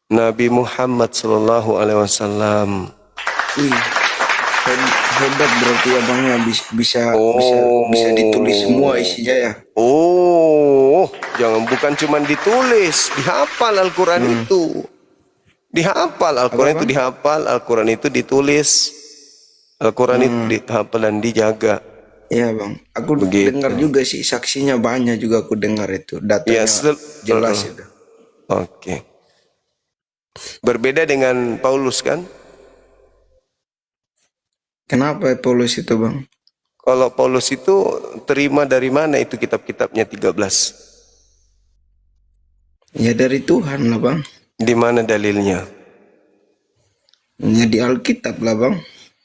Nabi Muhammad sallallahu alaihi wasallam. Wih, hebat berarti abangnya bisa ditulis semua Oh. isinya ya. Oh, jangan bukan cuma ditulis, dihafal Al-Quran itu. Dihafal Apa Al-Quran itu bang? dihafal, Al-Quran itu ditulis. Al-Quran itu dihafal dan dijaga. Iya bang, aku dengar Begitu. juga sih saksinya banyak juga aku dengar itu Ya, datanya jelas itu. Oke. Berbeda dengan Paulus kan? Kenapa Paulus itu bang? Kalau Paulus itu terima dari mana itu kitab-kitabnya 13? Ya dari Tuhan lah bang. Di mana dalilnya? Ya di Alkitab lah bang.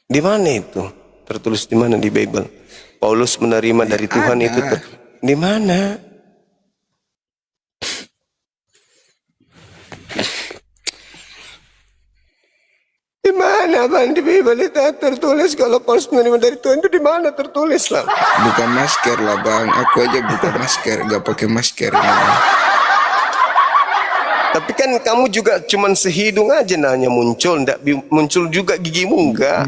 Di mana itu? Tertulis di mana di Bible? Paulus menerima Ya dari Tuhan itu ada. di mana? Di mana bang di Bible itu tertulis kalau Paulus menerima dari Tuhan itu di mana tertulis lah? Buka masker lah bang. Aku aja buka masker, gak pakai masker ini bang. Tapi kan kamu juga cuman sehidung aja nanya muncul, ndak muncul juga gigimu enggak?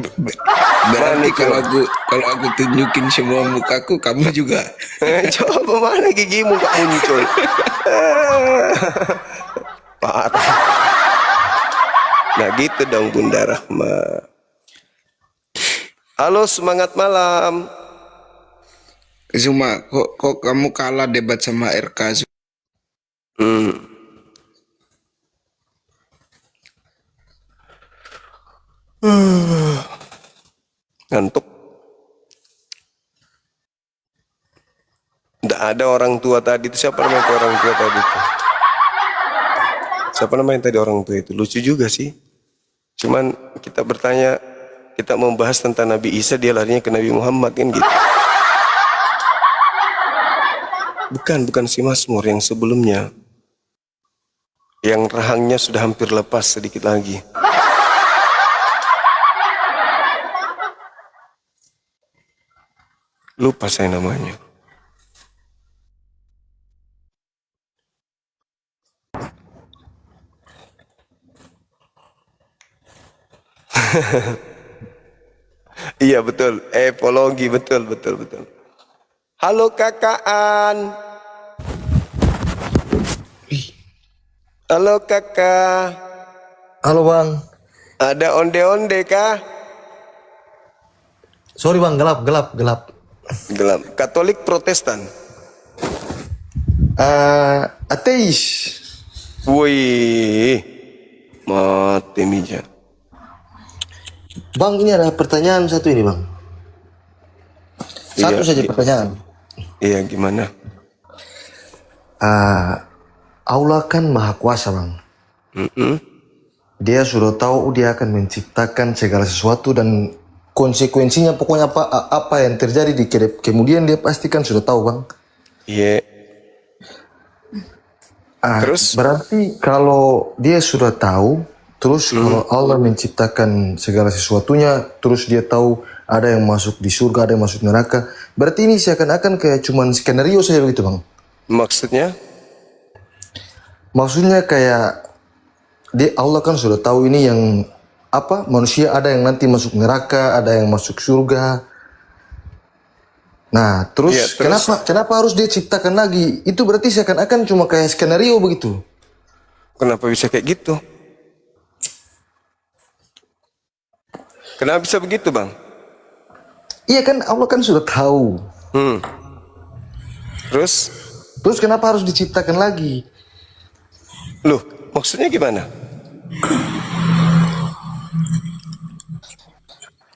Berarti Mana kalau aku tunjukin semua mukaku, kamu juga. coba mana gigimu enggak muncul? Parah. Nah gitu dong Bunda Rahma. Halo semangat malam. Cuma kok kamu kalah debat sama RK. Hmm. Ngantuk. Nggak ada orang tua tadi itu. Siapa namanya itu orang tua tadi itu? Siapa namanya tadi orang tua itu? Lucu juga sih. Cuman kita bertanya, kita membahas tentang Nabi Isa, dia larinya ke Nabi Muhammad kan gitu. Bukan si Mazmur yang sebelumnya. Yang rahangnya sudah hampir lepas sedikit lagi. Lupa saya namanya. Iya betul, epologi betul. Halo kakaan. Halo kakak. Halo bang, Ada onde-onde kah? sorry bang, gelap. Gelap. Katolik Protestan. Ateis. Wih, mati mija. Bang, ini ada pertanyaan satu ini bang. Satu saja pertanyaan. Iya gimana? Allah kan maha kuasa bang. Dia sudah tahu dia akan menciptakan segala sesuatu dan konsekuensinya pokoknya apa yang terjadi di kemudian dia pastikan sudah tahu bang. Iya. Terus? Berarti kalau dia sudah tahu, terus kalau Allah menciptakan segala sesuatunya, terus dia tahu ada yang masuk di surga, ada yang masuk neraka. Berarti ini seakan-akan kayak cuman skenario saja begitu bang. Maksudnya? Maksudnya kayak Allah kan sudah tahu ini yang manusia ada yang nanti masuk neraka, ada yang masuk surga. Nah, terus, Ya, terus? kenapa harus dia ciptakan lagi? Itu berarti seakan-akan cuma kayak skenario begitu. Kenapa bisa kayak gitu? Kenapa bisa begitu bang? Iya kan Allah kan sudah tahu. Terus? Terus kenapa harus diciptakan lagi? Loh, maksudnya gimana?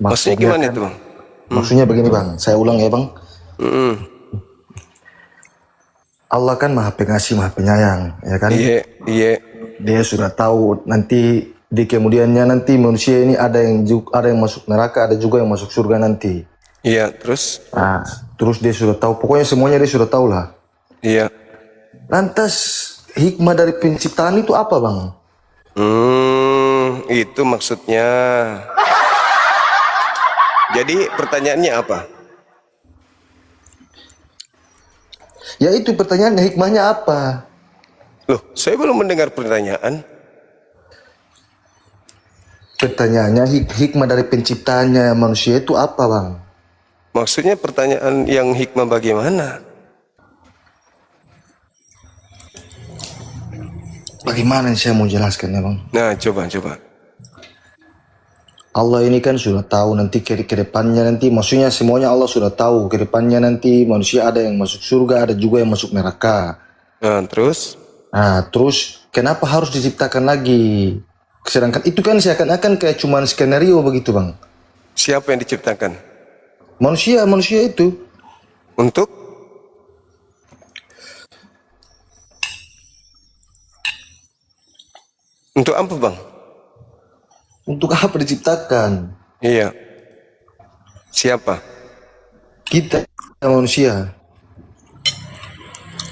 Maksudnya gimana itu bang? Maksudnya begini bang, saya ulang ya bang. Allah kan maha pengasih, maha penyayang, ya kan? Iya. Dia sudah tahu nanti di kemudiannya nanti manusia ini ada yang masuk neraka, ada juga yang masuk surga nanti. Iya, terus? Nah, terus dia sudah tahu, pokoknya semuanya dia sudah tahu lah. Iya. Lantas hikmah dari penciptaan itu apa bang? Itu maksudnya. Jadi pertanyaannya apa? Ya itu pertanyaannya, hikmahnya apa? Loh, saya belum mendengar pertanyaan. Pertanyaannya hikmah dari penciptaannya manusia itu apa, Bang? Maksudnya pertanyaan yang hikmah bagaimana? Bagaimana saya mau jelaskan ya, Bang? Nah, coba. Allah ini kan sudah tahu nanti ke depannya nanti, maksudnya semuanya Allah sudah tahu ke depannya nanti manusia ada yang masuk surga, ada juga yang masuk neraka. Nah, terus? Nah, terus kenapa harus diciptakan lagi? Sedangkan itu kan seakan-akan kayak cuman skenario begitu, Bang. Siapa yang diciptakan? Manusia itu. Untuk? Untuk apa, Bang? Untuk apa diciptakan? Iya. Siapa? Kita manusia.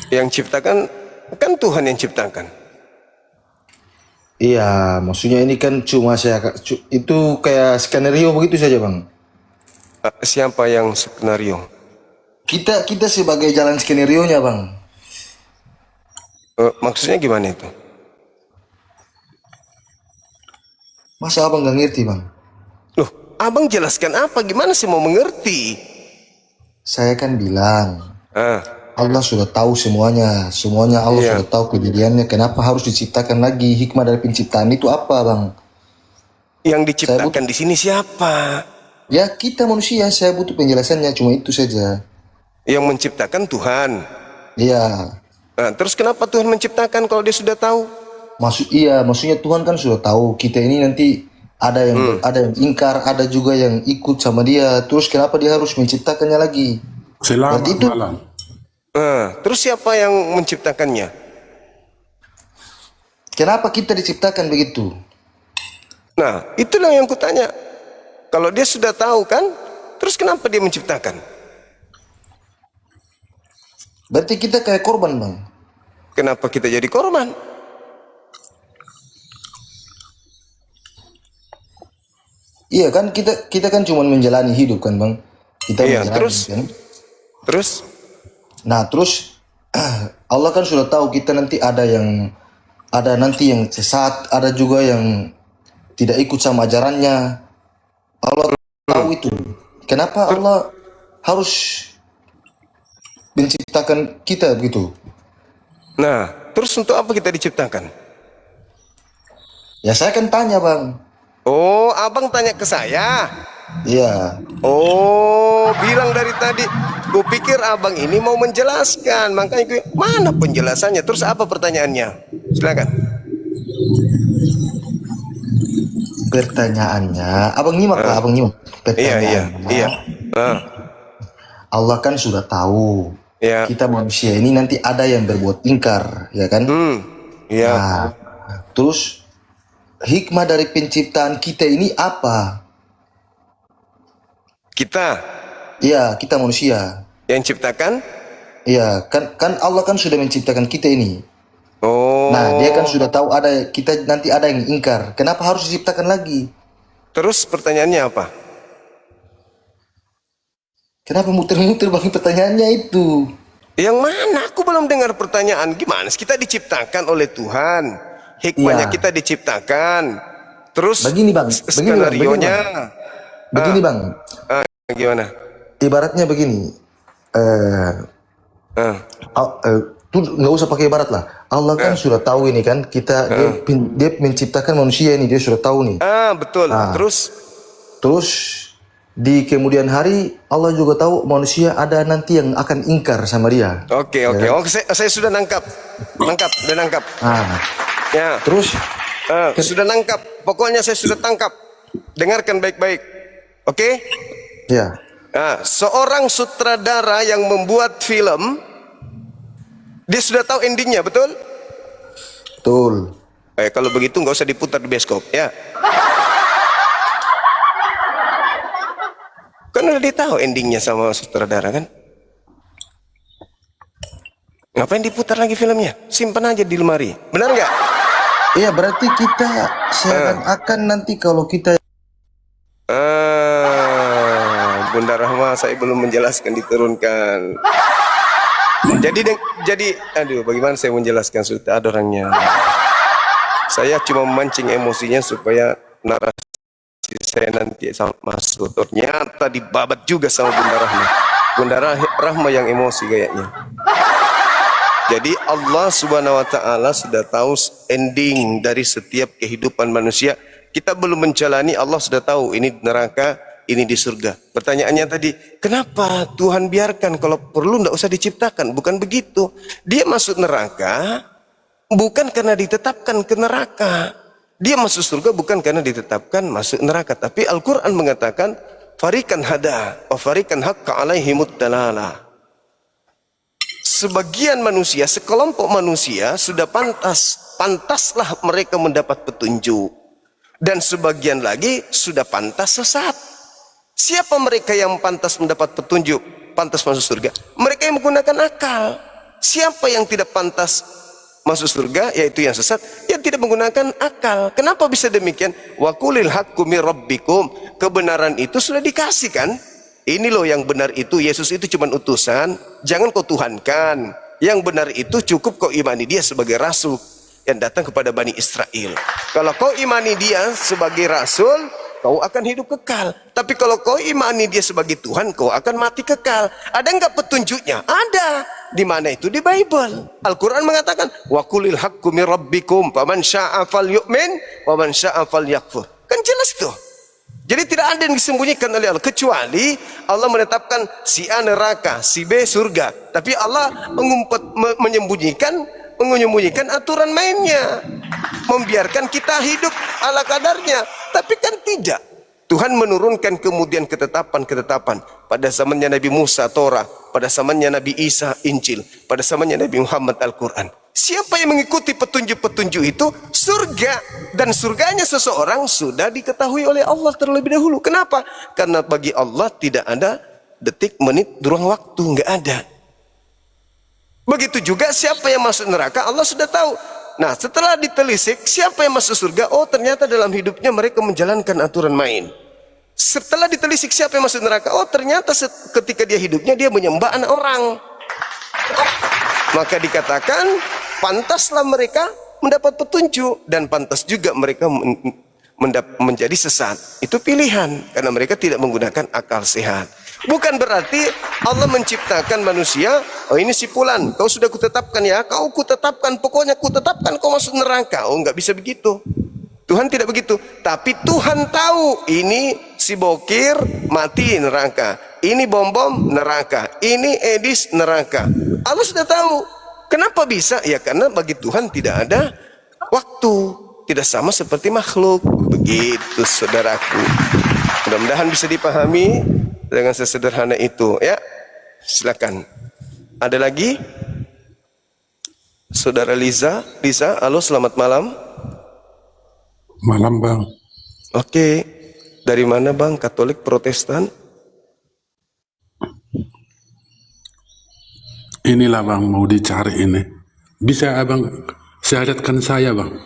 Yang ciptakan kan Tuhan yang ciptakan. Iya, maksudnya ini kan cuma itu kayak skenario begitu saja, Bang. Siapa yang skenario? Kita sebagai jalan skenario-nya, Bang. Maksudnya gimana itu? Masa Abang nggak ngerti, Bang? Loh, abang jelaskan apa? Gimana sih mau mengerti? Saya kan bilang, Ah, Allah sudah tahu semuanya. Semuanya Allah Iya. sudah tahu kejadiannya. Kenapa harus diciptakan lagi? Hikmah dari penciptaan itu apa, Bang? yang diciptakan di sini siapa? Ya, kita manusia. Saya butuh penjelasannya. Cuma itu saja. Yang menciptakan Tuhan. Iya. Nah, terus kenapa Tuhan menciptakan kalau dia sudah tahu? Maksudnya Tuhan kan sudah tahu kita ini nanti ada yang ingkar, ada juga yang ikut sama dia. Terus kenapa dia harus menciptakannya lagi? Selamat Berarti itu malam. Nah, terus siapa yang menciptakannya? kenapa kita diciptakan begitu? Nah, itulah yang kutanya. Kalau dia sudah tahu kan, terus kenapa dia menciptakan? Berarti kita kayak korban, Bang. Kenapa kita jadi korban? Iya kan kita kan cuma menjalani hidup kan, Bang. Kita Iya, menjalani terus? kan. Terus? Nah, terus Allah kan sudah tahu kita nanti ada nanti yang sesat, ada juga yang tidak ikut sama ajarannya. Allah tahu itu. Kenapa Allah harus menciptakan kita begitu? Nah, terus untuk apa kita diciptakan? Ya saya kan tanya, Bang. Oh, abang tanya ke saya. Iya. Oh, bilang dari tadi. Gue pikir abang ini mau menjelaskan. Makanya gue, mana penjelasannya? Terus apa pertanyaannya? Silakan. Pertanyaannya, Abang nyimak lah, Abang nyimak. Iya. Pertanyaannya, Nah, Allah kan sudah tahu iya. kita manusia ini nanti ada yang berbuat ingkar, ya kan? Iya. Nah, terus hikmah dari penciptaan kita ini apa? Kita Iya, kita manusia. yang ciptakan. Iya, kan Allah kan sudah menciptakan kita ini. Oh. Nah, dia kan sudah tahu kita nanti ada yang ingkar. Kenapa harus diciptakan lagi? Terus pertanyaannya apa? Kenapa muter-muter Bang pertanyaannya itu? Yang mana? Aku belum dengar pertanyaan. Gimana? Kita diciptakan oleh Tuhan. Hikmahnya Iya. kita diciptakan. Terus Begini, Bang. skenario-nya. Begini, Bang. Gimana? Ibaratnya begini. Ah, Tuh nggak usah pakai ibarat lah. Allah kan sudah tahu ini kan dia menciptakan manusia ini, dia sudah tahu nih. betul. Terus di kemudian hari Allah juga tahu manusia ada nanti yang akan ingkar sama dia. Oke. Oh, saya sudah nangkap. Udah nangkap. Nah, Ya. terus Sudah nangkap. Pokoknya saya sudah tangkap. Dengarkan baik-baik. Oke? ya, Nah, seorang sutradara yang membuat film, dia sudah tahu endingnya, betul? betul. Kalau begitu nggak usah diputar di bioskop, ya. Kan udah ditahu endingnya sama sutradara kan? Ngapain diputar lagi filmnya? Simpan aja di lemari. Benar nggak? Iya, berarti kita seakan-akan nanti kalau kita Bunda Rahma, saya belum menjelaskan diturunkan. Jadi, aduh, bagaimana saya menjelaskan? Sudah ada orangnya. Saya cuma memancing emosinya supaya narasi saya nanti masuk. Ternyata dibabat juga sama Bunda Rahma. Bunda Rahma yang emosi kayaknya. Jadi Allah Subhanahu wa taala sudah tahu ending dari setiap kehidupan manusia. Kita belum menjalani, Allah sudah tahu ini neraka, ini di surga. Pertanyaannya tadi, kenapa Tuhan biarkan, kalau perlu tidak usah diciptakan? Bukan begitu. Dia masuk neraka bukan karena ditetapkan ke neraka. Dia masuk surga bukan karena ditetapkan masuk neraka. Tapi Al-Quran mengatakan, farikan hada, wa farikan haqqa alaihimud dalalah. Sebagian manusia, sekelompok manusia sudah pantaslah mereka mendapat petunjuk. Dan sebagian lagi sudah pantas sesat. Siapa mereka yang pantas mendapat petunjuk, pantas masuk surga? Mereka yang menggunakan akal. Siapa yang tidak pantas masuk surga, yaitu yang sesat, yang tidak menggunakan akal. Kenapa bisa demikian? Wa qulil haqqu mir rabbikum. Kebenaran itu sudah dikasihkan. Ini loh yang benar itu, Yesus itu cuma utusan, jangan kau tuhankan. Yang benar itu cukup kau imani dia sebagai rasul yang datang kepada Bani Israel. Kalau kau imani dia sebagai rasul, kau akan hidup kekal. Tapi kalau kau imani dia sebagai Tuhan, kau akan mati kekal. Ada enggak petunjuknya? Ada. Di mana itu? Di Bible. Al-Quran mengatakan, wa qulil haqqu mir rabbikum faman syaa'a falyu'min wa man syaa'a falyakfur. Kan jelas tuh. Jadi tidak ada yang disembunyikan oleh Allah, kecuali Allah menetapkan si A neraka, si B surga. Tapi Allah menyembunyikan aturan mainnya, membiarkan kita hidup ala kadarnya. Tapi kan tidak. Tuhan menurunkan kemudian ketetapan-ketetapan. Pada zamannya Nabi Musa Torah, pada zamannya Nabi Isa Injil, pada zamannya Nabi Muhammad Al-Quran. Siapa yang mengikuti petunjuk-petunjuk itu, surga. Dan surganya seseorang sudah diketahui oleh Allah terlebih dahulu. Kenapa? Karena bagi Allah tidak ada detik, menit, ruang waktu. Nggak ada. Begitu juga siapa yang masuk neraka, Allah sudah tahu. Nah, setelah ditelisik, siapa yang masuk surga? Oh, ternyata dalam hidupnya mereka menjalankan aturan main. Setelah ditelisik siapa yang masuk neraka? Oh, ternyata ketika dia hidupnya, dia menyembah anak orang. Maka dikatakan, pantaslah mereka mendapat petunjuk. Dan pantas juga mereka menjadi sesat. Itu pilihan. Karena mereka tidak menggunakan akal sehat. Bukan berarti Allah menciptakan manusia, oh ini si Fulan, kau sudah kutetapkan ya, kau kutetapkan, pokoknya kutetapkan kau masuk neraka. Oh, nggak bisa begitu. Tuhan tidak begitu. Tapi Tuhan tahu, ini si Bokir mati neraka, ini Bom-Bom neraka, ini Edis neraka. Allah sudah tahu. Kenapa bisa? Ya karena bagi Tuhan tidak ada waktu. Tidak sama seperti makhluk. Begitu saudaraku. Mudah-mudahan bisa dipahami dengan sesederhana itu ya. Silakan. Ada lagi? Saudara Liza, halo selamat malam. Malam Bang. Oke. Dari mana Bang? Katolik, Protestan? Inilah Bang mau dicari ini. Bisa Abang syahadatkan saya Bang?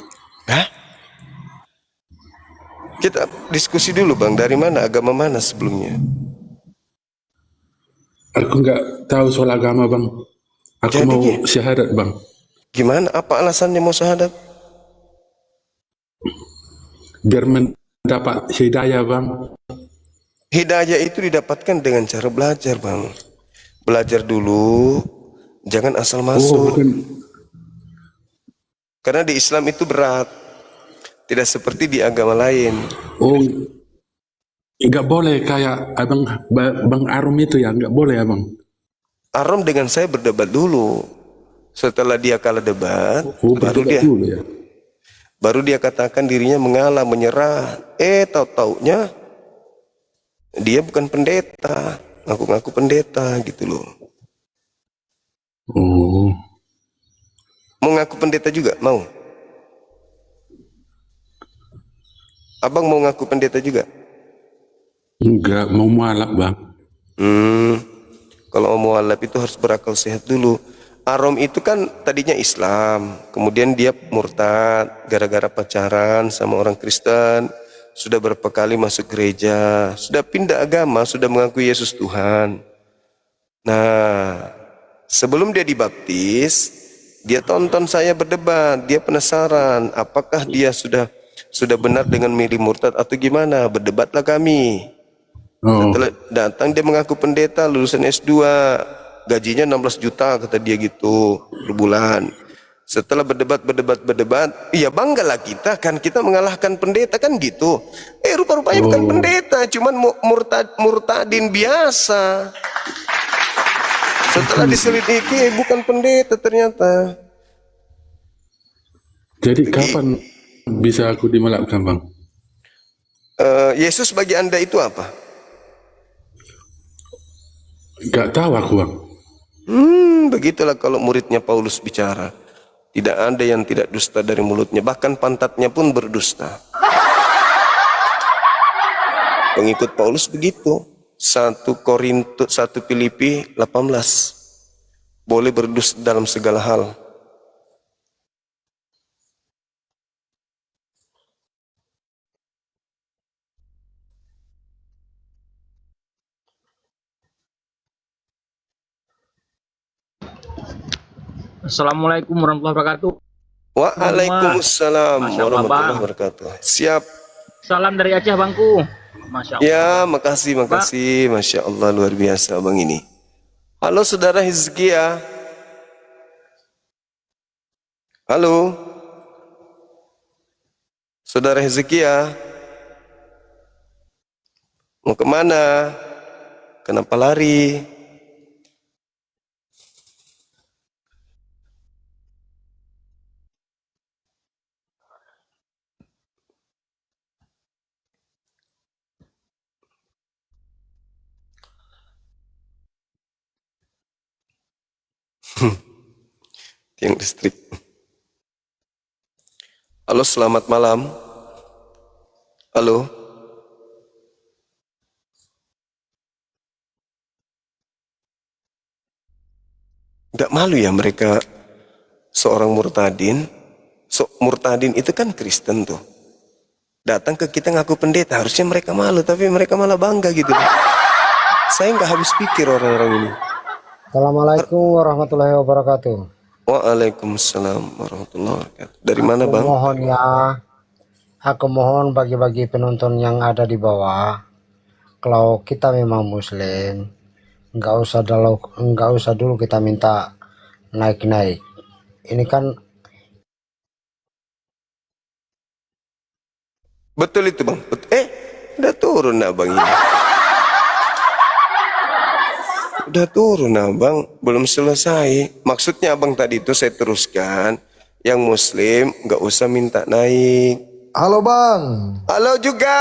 Hah? Kita diskusi dulu Bang, dari mana, agama mana sebelumnya? Aku nggak tahu soal agama Bang. Aku Jadi, mau syahadat Bang. Gimana? Apa alasannya mau syahadat? Biar mendapat hidayah Bang. Hidayah itu didapatkan dengan cara belajar Bang. Belajar dulu, jangan asal Oh masuk. bukan. Karena di Islam itu berat. Tidak seperti di agama lain. Oh nggak boleh kayak Abang Bang Arum itu ya, nggak boleh Abang. Arom dengan saya berdebat dulu. Setelah dia kalah debat, Oh baru berdebat dia dulu ya. baru dia katakan dirinya mengalah, menyerah. Tahu-taunya dia bukan pendeta, ngaku-ngaku pendeta gitu loh. Oh Mau ngaku pendeta juga? Mau? Abang mau ngaku pendeta juga? enggak, mau mualaf Bang. Kalau mau mualaf itu harus berakal sehat dulu. Arom itu kan tadinya Islam, kemudian dia murtad gara-gara pacaran sama orang Kristen, sudah berapa kali masuk gereja, sudah pindah agama, sudah mengakui Yesus Tuhan. Nah, sebelum dia dibaptis, dia tonton saya berdebat, dia penasaran apakah dia sudah Sudah benar dengan milih murtad atau gimana? Berdebatlah kami. Oh, Setelah datang dia mengaku pendeta lulusan S2, gajinya 16 juta kata dia gitu per bulan. Setelah berdebat, iya banggalah kita kan kita mengalahkan pendeta kan gitu. Rupa-rupanya bukan pendeta, cuman murtadin biasa. Setelah diselidiki bukan pendeta ternyata. jadi kapan bisa aku dimalapkan, Bang? Yesus bagi Anda itu apa? Gak tahu aku, Bang. Begitulah kalau muridnya Paulus bicara. Tidak ada yang tidak dusta dari mulutnya, bahkan pantatnya pun berdusta. Pengikut Paulus begitu. 1 Filipi 18. Boleh berdusta dalam segala hal. Assalamualaikum warahmatullahi wabarakatuh. Waalaikumsalam Masya Allah, warahmatullahi Bang. wabarakatuh. Siap. Salam dari Aceh, Bangku. Masya Allah. Ya, makasih. Masya Allah, luar biasa Bang ini. Halo Saudara Hizkia. Halo. Saudara Hizkia. Mau kemana? Kenapa lari? Tiang listrik. Halo, selamat malam. Halo. Gak malu ya mereka seorang murtadin. Murtadin itu kan Kristen tuh. Datang ke kita ngaku pendeta, harusnya mereka malu, tapi mereka malah bangga gitu. Saya nggak habis pikir orang-orang ini. Assalamualaikum warahmatullahi wabarakatuh. Waalaikumsalam warahmatullahi wabarakatuh. Dari mana Bang? Aku mohon bagi-bagi penonton yang ada di bawah, kalau kita memang Muslim, nggak usah dulu kita minta naik-naik. Ini kan Betul itu Bang. Udah turun Abang ini. Udah turun Abang, belum selesai. Maksudnya Abang tadi itu saya teruskan, yang Muslim nggak usah minta naik. Halo Bang. Halo juga.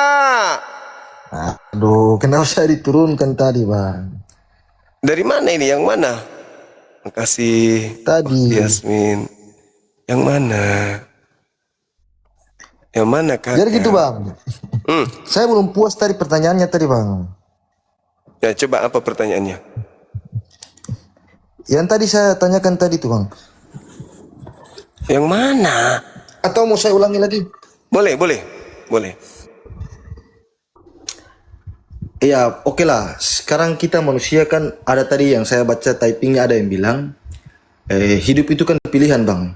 Aduh, kenapa saya diturunkan tadi Bang? Dari mana ini? Yang mana? Makasih. Tadi. Yasmin. Yang mana? Yang mana Kak? Jadi gitu Bang. Saya belum puas tadi pertanyaannya tadi Bang. Ya coba apa pertanyaannya? Yang tadi saya tanyakan tadi tuh Bang. Yang mana? Atau mau saya ulangi lagi? Boleh. Iya, oke lah. Sekarang kita manusia kan ada tadi yang saya baca typingnya ada yang bilang hidup itu kan pilihan Bang.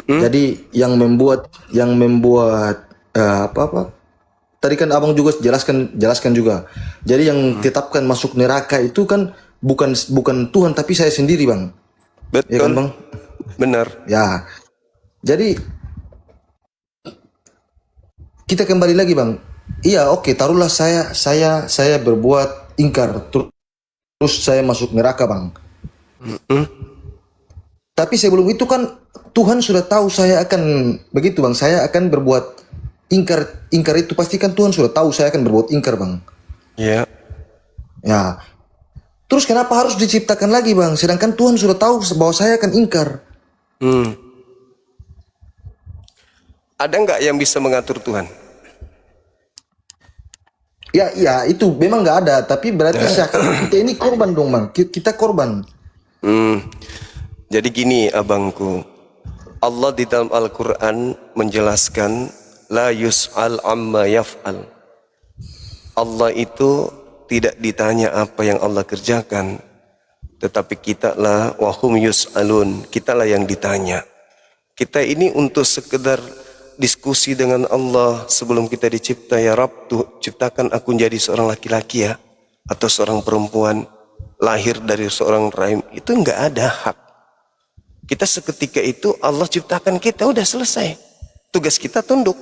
Jadi yang membuat apa? Tadi kan Abang juga jelaskan juga. Jadi yang tetapkan masuk neraka itu kan bukan Tuhan tapi saya sendiri Bang. Betul. Ya kan Bang? Benar. Ya. Jadi kita kembali lagi Bang. Iya, oke, taruhlah saya berbuat ingkar terus saya masuk neraka Bang. Tapi sebelum itu kan Tuhan sudah tahu saya akan begitu Bang. Saya akan berbuat ingkar itu pasti kan Tuhan sudah tahu saya akan berbuat ingkar Bang. Iya. Ya. Terus kenapa harus diciptakan lagi Bang? Sedangkan Tuhan sudah tahu bahwa saya akan ingkar. Ada nggak yang bisa mengatur Tuhan? Ya itu memang nggak ada. Tapi berarti kita ini korban dong Bang. Kita korban. Jadi gini abangku, Allah di dalam Al-Quran menjelaskan la yus'al amma yaf'al. Allah itu tidak ditanya apa yang Allah kerjakan, tetapi kita lah wahum yus'alun, kita lah yang ditanya. Kita ini untuk sekedar diskusi dengan Allah sebelum kita dicipta, ya Rabb, ciptakan aku jadi seorang laki-laki ya, atau seorang perempuan lahir dari seorang rahim, itu enggak ada hak. Kita seketika itu Allah ciptakan kita, udah selesai. Tugas kita tunduk.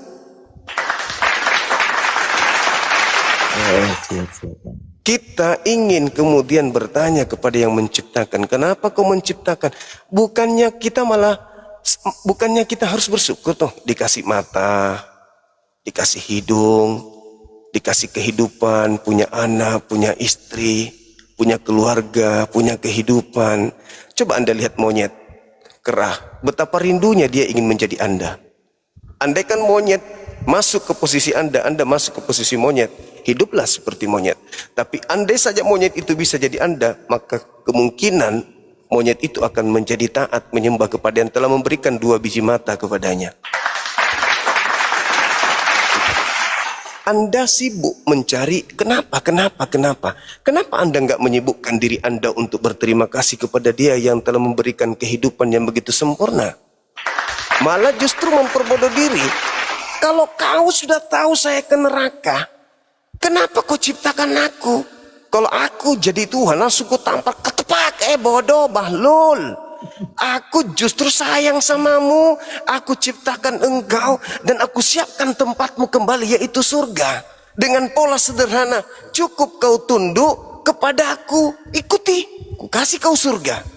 Kita ingin kemudian bertanya kepada yang menciptakan, kenapa kau menciptakan? Bukannya kita harus bersyukur tuh, dikasih mata, dikasih hidung, dikasih kehidupan, punya anak, punya istri, punya keluarga, punya kehidupan. Coba Anda lihat monyet kerah, betapa rindunya dia ingin menjadi Anda. Andaikan monyet masuk ke posisi Anda masuk ke posisi monyet, hiduplah seperti monyet. Tapi andai saja monyet itu bisa jadi Anda, maka kemungkinan monyet itu akan menjadi taat menyembah kepada yang telah memberikan 2 biji mata kepadanya. Anda sibuk mencari kenapa Anda nggak menyibukkan diri Anda untuk berterima kasih kepada Dia yang telah memberikan kehidupan yang begitu sempurna? Malah justru memperbodoh diri. Kalau kau sudah tahu saya ke neraka, kenapa kau ciptakan aku? Kalau aku jadi Tuhan, langsung ku tampar ketepak, bodoh, bahlul. Aku justru sayang samamu. Aku ciptakan engkau dan aku siapkan tempatmu kembali, yaitu surga. Dengan pola sederhana, cukup kau tunduk kepada aku, ikuti, ku kasih kau surga.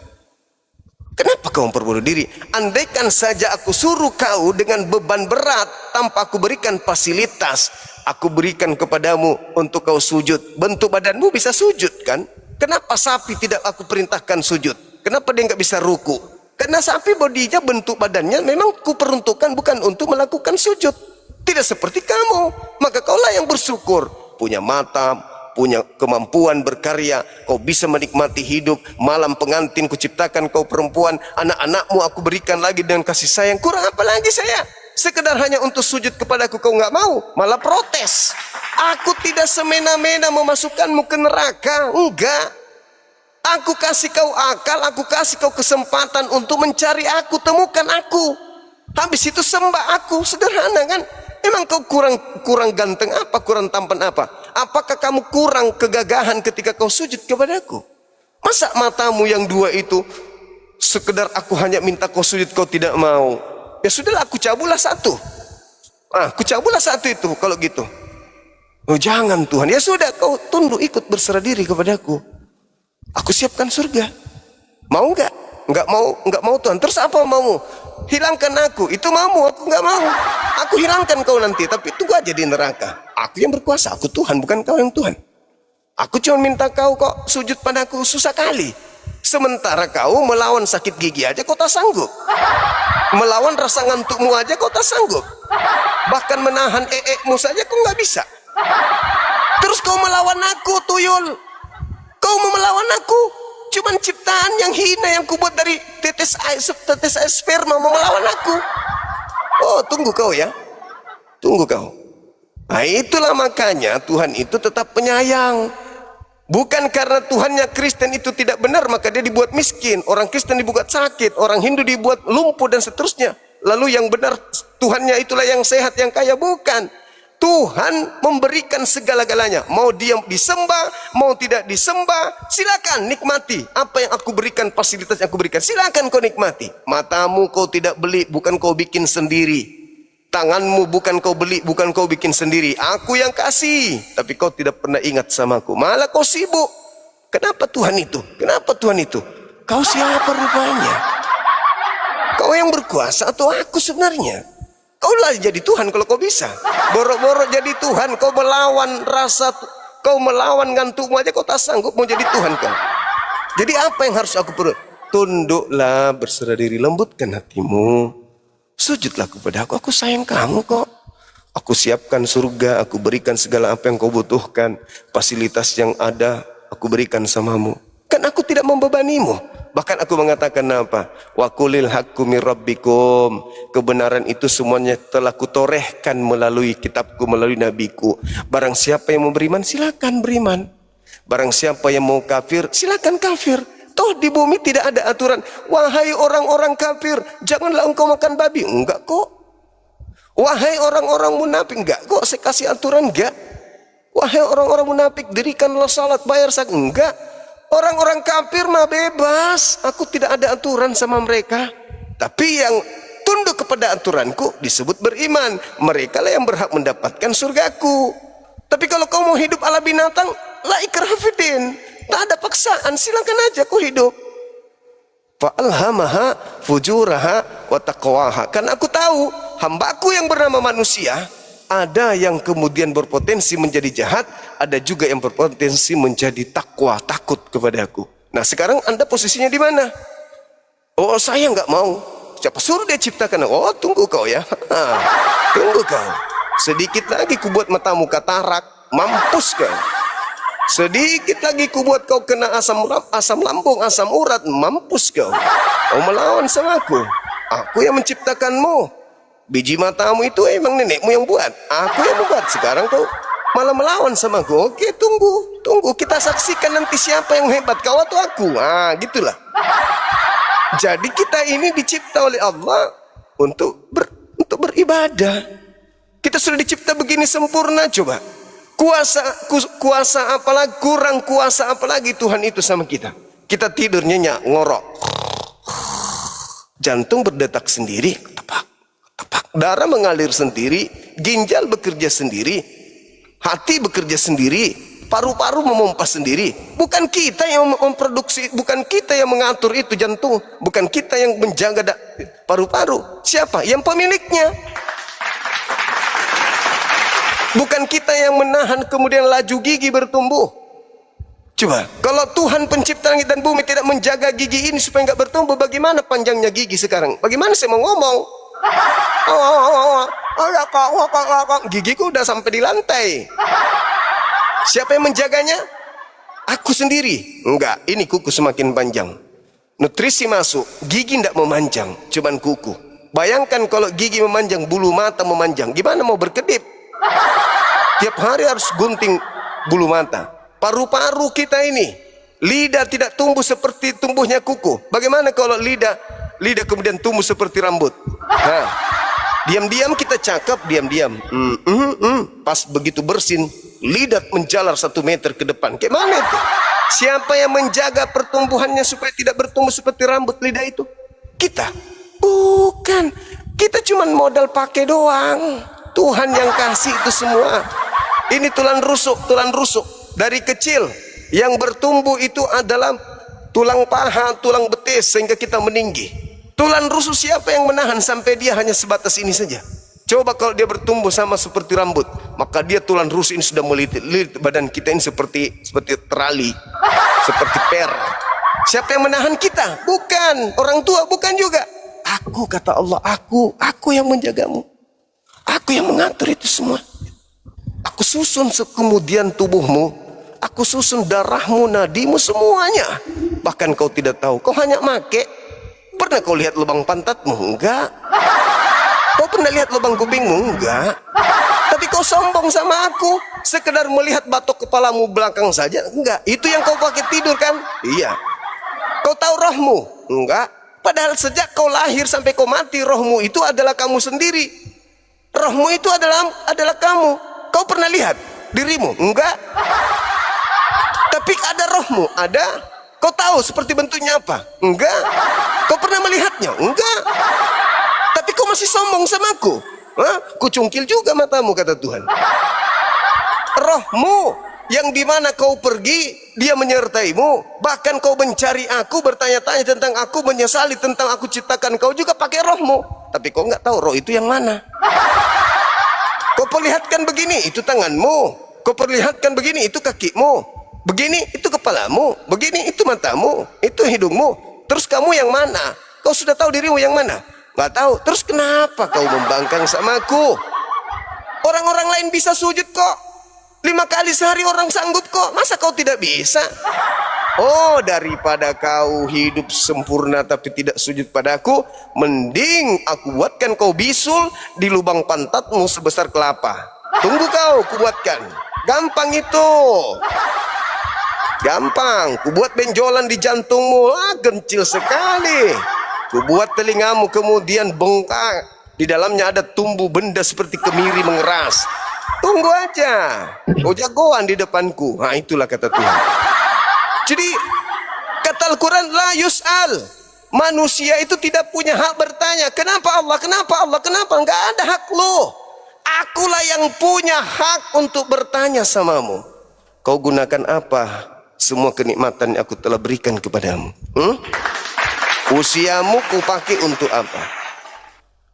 Kenapa kau memperbodoh diri? Andaikan saja aku suruh kau dengan beban berat tanpa aku berikan fasilitas, aku berikan kepadamu untuk kau sujud, bentuk badanmu bisa sujud kan? Kenapa sapi tidak aku perintahkan sujud? Kenapa dia nggak bisa ruku? Karena sapi bodinya, bentuk badannya memang kuperuntukkan bukan untuk melakukan sujud. Tidak seperti kamu. Maka kaulah yang bersyukur. Punya mata, punya kemampuan berkarya, kau bisa menikmati hidup. Malam pengantin kuciptakan kau perempuan, anak-anakmu aku berikan lagi dengan kasih sayang. Kurang apa lagi saya? Sekedar hanya untuk sujud kepadaku kau nggak mau, malah protes. Aku tidak semena-mena memasukkanmu ke neraka, enggak. Aku kasih kau akal, aku kasih kau kesempatan untuk mencari aku, temukan aku. Habis itu sembah aku, sederhana kan? Emang kau kurang ganteng apa, kurang tampan apa? Apakah kamu kurang kegagahan ketika kau sujud kepadaku? Masa matamu yang 2 itu sekedar aku hanya minta kau sujud kau tidak mau? Ya sudahlah, aku cabutlah 1. Aku cabutlah 1 itu kalau gitu. Oh jangan Tuhan, ya sudah kau tunduk ikut berserah diri kepadaku. Aku siapkan surga. Mau nggak? Nggak mau Tuhan. Terus apa mau? Hilangkan aku. Itu mau, aku nggak mau. Aku hilangkan kau nanti, tapi tunggu aja di neraka. Aku yang berkuasa, aku Tuhan, bukan kau yang Tuhan. Aku cuma minta kau kok sujud padaku susah kali. Sementara kau melawan sakit gigi aja kau tak sanggup. Melawan rasa ngantukmu aja kau tak sanggup. Bahkan menahan mu saja kau nggak bisa. Terus kau melawan aku, tuyul. Kau mau melawan aku, cuman ciptaan yang hina yang kubuat dari tetes air sperma mau melawan aku. Oh, tunggu kau ya, tunggu kau. Nah itulah makanya Tuhan itu tetap penyayang. Bukan karena Tuhannya Kristen itu tidak benar maka dia dibuat miskin, orang Kristen dibuat sakit, orang Hindu dibuat lumpuh dan seterusnya. Lalu yang benar Tuhannya itulah yang sehat, yang kaya, bukan. Tuhan memberikan segala-galanya. Mau dia disembah, mau tidak disembah, silakan nikmati. Apa yang aku berikan, fasilitas yang aku berikan, silakan kau nikmati. Matamu kau tidak beli, bukan kau bikin sendiri. Tanganmu bukan kau beli, bukan kau bikin sendiri. Aku yang kasih, tapi kau tidak pernah ingat sama aku. Malah kau sibuk. Kenapa Tuhan itu? Kenapa Tuhan itu? Kau siapa rupanya? Kau yang berkuasa atau aku sebenarnya? Kaulah jadi Tuhan kalau kau bisa. Borok-borok jadi Tuhan, kau melawan rasa, kau melawan ngantukmu aja kau tak sanggup mau jadi Tuhan kau. Jadi apa yang harus aku perlu? Tunduklah, berserah diri, lembutkan hatimu. Sujudlah kepada aku sayang kamu kok. Aku siapkan surga, aku berikan segala apa yang kau butuhkan. Fasilitas yang ada, aku berikan samamu. Kan aku tidak membebanimu. Bahkan aku mengatakan apa? Wa qulil haqqu mir rabbikum. Kebenaran itu semuanya telah kutorehkan melalui kitabku, melalui nabiku. Barang siapa yang mau beriman, silakan beriman. Barang siapa yang mau kafir, silakan kafir. Toh di bumi tidak ada aturan, wahai orang-orang kafir, janganlah engkau makan babi. Enggak kok. Wahai orang-orang munafik, enggak kok saya kasih aturan, enggak. Wahai orang-orang munafik, dirikanlah salat, bayar zakat, enggak. Orang-orang kafir mah bebas, aku tidak ada aturan sama mereka. Tapi yang tunduk kepada aturanku disebut beriman. Mereka lah yang berhak mendapatkan surgaku. Tapi kalau kau mau hidup ala binatang, la ikraha fiddin, tak ada paksaan, silakan aja kau hidup. Fa'alhamaha fujuraha wa taqwaha. Karena aku tahu hambaku yang bernama manusia, ada yang kemudian berpotensi menjadi jahat, ada juga yang berpotensi menjadi takwa, takut kepada aku. Nah sekarang Anda posisinya di mana? Oh saya nggak mau. Siapa suruh dia ciptakan? Oh tunggu kau ya. Tunggu kau. Sedikit lagi ku buat matamu katarak, mampus kau. Sedikit lagi ku buat kau kena asam lambung, asam urat, mampus kau. Kau melawan sama aku. Aku yang menciptakanmu. Biji matamu itu emang nenekmu yang buat. Aku yang membuat. Sekarang kau malah melawan sama aku. Oke, tunggu. Kita saksikan nanti siapa yang hebat, kau atau aku. Ah, gitulah. Jadi kita ini dicipta oleh Allah untuk beribadah. Kita sudah dicipta begini sempurna, coba. Kuasa apalagi, kurang kuasa apalagi Tuhan itu sama kita. Kita tidur nyenyak, ngorok. Jantung berdetak sendiri, tepak. Darah mengalir sendiri, ginjal bekerja sendiri, hati bekerja sendiri, paru-paru memompa sendiri. Bukan kita yang memproduksi, bukan kita yang mengatur itu jantung, bukan kita yang menjaga paru-paru. Siapa? Yang pemiliknya. Bukan kita yang menahan kemudian laju gigi bertumbuh. Coba, kalau Tuhan pencipta langit dan bumi tidak menjaga gigi ini supaya nggak bertumbuh, bagaimana panjangnya gigi sekarang? Bagaimana saya mau ngomong? Gigiku udah sampai di lantai. Siapa yang menjaganya? Aku sendiri. Enggak, ini kuku semakin panjang. Nutrisi masuk, gigi tidak memanjang, cuman kuku. Bayangkan kalau gigi memanjang, bulu mata memanjang, gimana mau berkedip? Tiap hari harus gunting bulu mata. Paru-paru kita ini, lidah tidak tumbuh seperti tumbuhnya kuku. Bagaimana kalau lidah kemudian tumbuh seperti rambut? Nah, diam-diam kita cakap, diam-diam. Pas begitu bersin, lidah menjalar 1 meter ke depan. Kayak mana itu? Siapa yang menjaga pertumbuhannya supaya tidak bertumbuh seperti rambut lidah itu? Kita. Bukan. Kita cuma modal pakai doang. Tuhan yang kasih itu semua. Ini tulang rusuk dari kecil yang bertumbuh itu adalah tulang paha, tulang betis sehingga kita meninggi. Tulang rusuk siapa yang menahan sampai dia hanya sebatas ini saja? Coba kalau dia bertumbuh sama seperti rambut, maka dia tulang rusuk ini sudah melilit badan kita ini seperti terali, seperti per. Siapa yang menahan kita? Bukan orang tua, bukan juga. Aku, kata Allah, aku yang menjagamu. Aku yang mengatur itu semua. Aku susun kemudian tubuhmu, aku susun darahmu, nadimu, semuanya. Bahkan kau tidak tahu, kau hanya make. Pernah kau lihat lubang pantatmu? Enggak. Kau pernah lihat lubang kupingmu? Enggak. Tapi kau sombong sama aku, sekedar melihat batok kepalamu belakang saja? Enggak. Itu yang kau pakai tidur kan? Iya. Kau tahu rohmu? Enggak. Padahal sejak kau lahir sampai kau mati, rohmu itu adalah kamu sendiri. Rohmu itu adalah kamu. Kau pernah lihat dirimu? Enggak. Tapi ada rohmu? Ada. Kau tahu seperti bentuknya apa? Enggak. Kau pernah melihatnya? Enggak. Tapi kau masih sombong sama aku? Hah? Kucungkil juga matamu, kata Tuhan. Rohmu yang dimana kau pergi, dia menyertaimu. Bahkan kau mencari aku, bertanya-tanya tentang aku, menyesali tentang aku ciptakan kau juga pakai rohmu. Tapi kau nggak tahu roh itu yang mana. Kau perlihatkan begini, itu tanganmu. Kau perlihatkan begini, itu kakimu. Begini, itu kepalamu. Begini, itu matamu. Itu hidungmu. Terus kamu yang mana? Kau sudah tahu dirimu yang mana? Nggak tahu. Terus kenapa kau membangkang sama aku? Orang-orang lain bisa sujud kok. 5 kali sehari orang sanggup kok. Masa kau tidak bisa? Oh, daripada kau hidup sempurna tapi tidak sujud padaku, mending aku buatkan kau bisul di lubang pantatmu sebesar kelapa. Tunggu kau, kubuatkan. Gampang itu. Gampang. Kubuat benjolan di jantungmu. Gencil sekali. Kubuat telingamu kemudian bengkak. Di dalamnya ada tumbuh benda seperti kemiri mengeras. Tunggu aja. Kau jagoan di depanku. Nah, itulah kata Tuhan. Jadi kata Al-Quran, la yus'al. Manusia itu tidak punya hak bertanya, kenapa Allah, kenapa Allah, kenapa? Enggak ada hak lo. Akulah yang punya hak untuk bertanya samamu. Kau gunakan apa semua kenikmatan yang aku telah berikan kepadamu? Usiamu kau pakai untuk apa?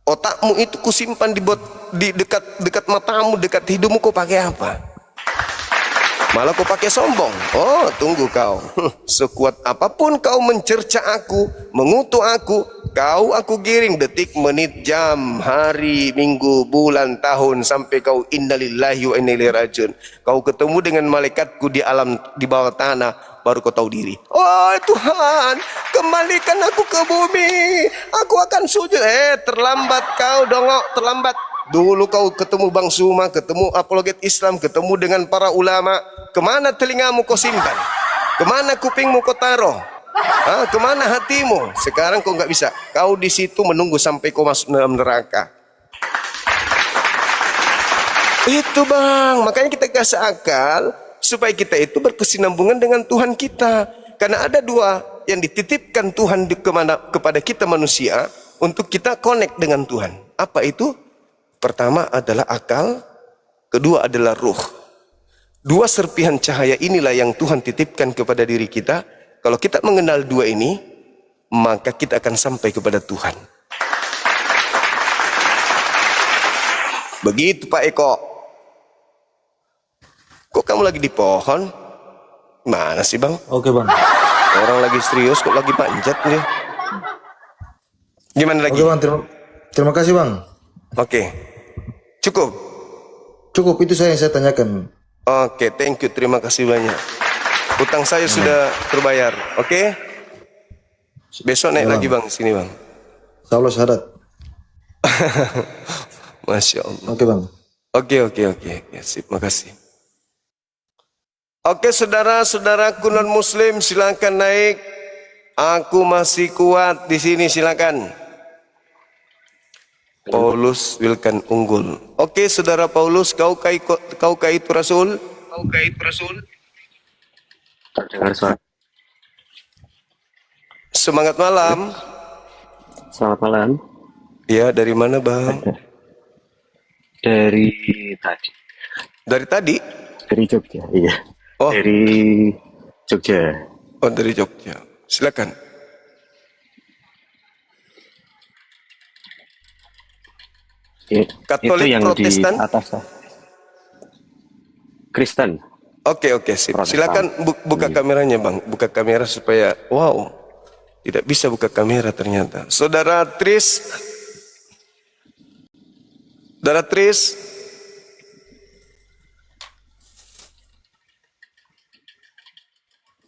Otakmu itu kusimpan di dekat matamu, dekat hidungmu, kau pakai apa? Malah kau pakai sombong. Oh, tunggu kau. Sekuat apapun kau mencerca aku, mengutuk aku giring detik, menit, jam, hari, minggu, bulan, tahun, sampai kau innalillahi wa inna ilaihi rajiun. Kau ketemu dengan malaikatku di alam, di bawah tanah, baru kau tahu diri. Oh Tuhan, kembalikan aku ke bumi. Aku akan sujud. Terlambat kau, dongok, terlambat. Dulu kau ketemu Bang Suma, ketemu apologet Islam, ketemu dengan para ulama. Kemana telingamu kau simpan? Kemana kupingmu kau taruh? Kemana hatimu? Sekarang kau nggak bisa. Kau di situ menunggu sampai kau masuk dalam neraka. Itu bang, makanya kita kasih akal supaya kita itu berkesinambungan dengan Tuhan kita. Karena ada dua yang dititipkan Tuhan kepada kita manusia untuk kita connect dengan Tuhan. Apa itu? Pertama adalah akal, kedua adalah ruh. Dua serpihan cahaya inilah yang Tuhan titipkan kepada diri kita. Kalau kita mengenal dua ini, maka kita akan sampai kepada Tuhan. Begitu Pak Eko. Kok kamu lagi di pohon? Mana sih bang? Oke bang. Orang lagi serius kok lagi panjat dia. Gimana lagi? Oke bang, terima kasih bang. Oke. Cukup? Cukup, itu yang saya tanyakan. Oke, thank you, terima kasih banyak. Utang saya sudah terbayar, oke? Besok naik lagi bang, sini bang. Insya syahadat. Masya Allah. Oke bang. Oke, sip, makasih. Oke, saudara-saudaraku non muslim, silakan naik. Aku masih kuat di sini, silakan. Paulus Wilkan unggul. Oke, saudara Paulus, kaukah itu Rasul? Terdengar suara. Semangat malam. Selamat malam. Ya, dari mana bang? Dari tadi. Dari tadi? Dari Jogja, iya. Oh. Dari Jogja. Oh, dari Jogja. Silakan. Katolik, itu yang Protestan? di atas. Kristen. Oke, sip. Protestan. Silakan buka kameranya bang. Buka kamera supaya, wow. Tidak bisa buka kamera ternyata. Saudara Tris.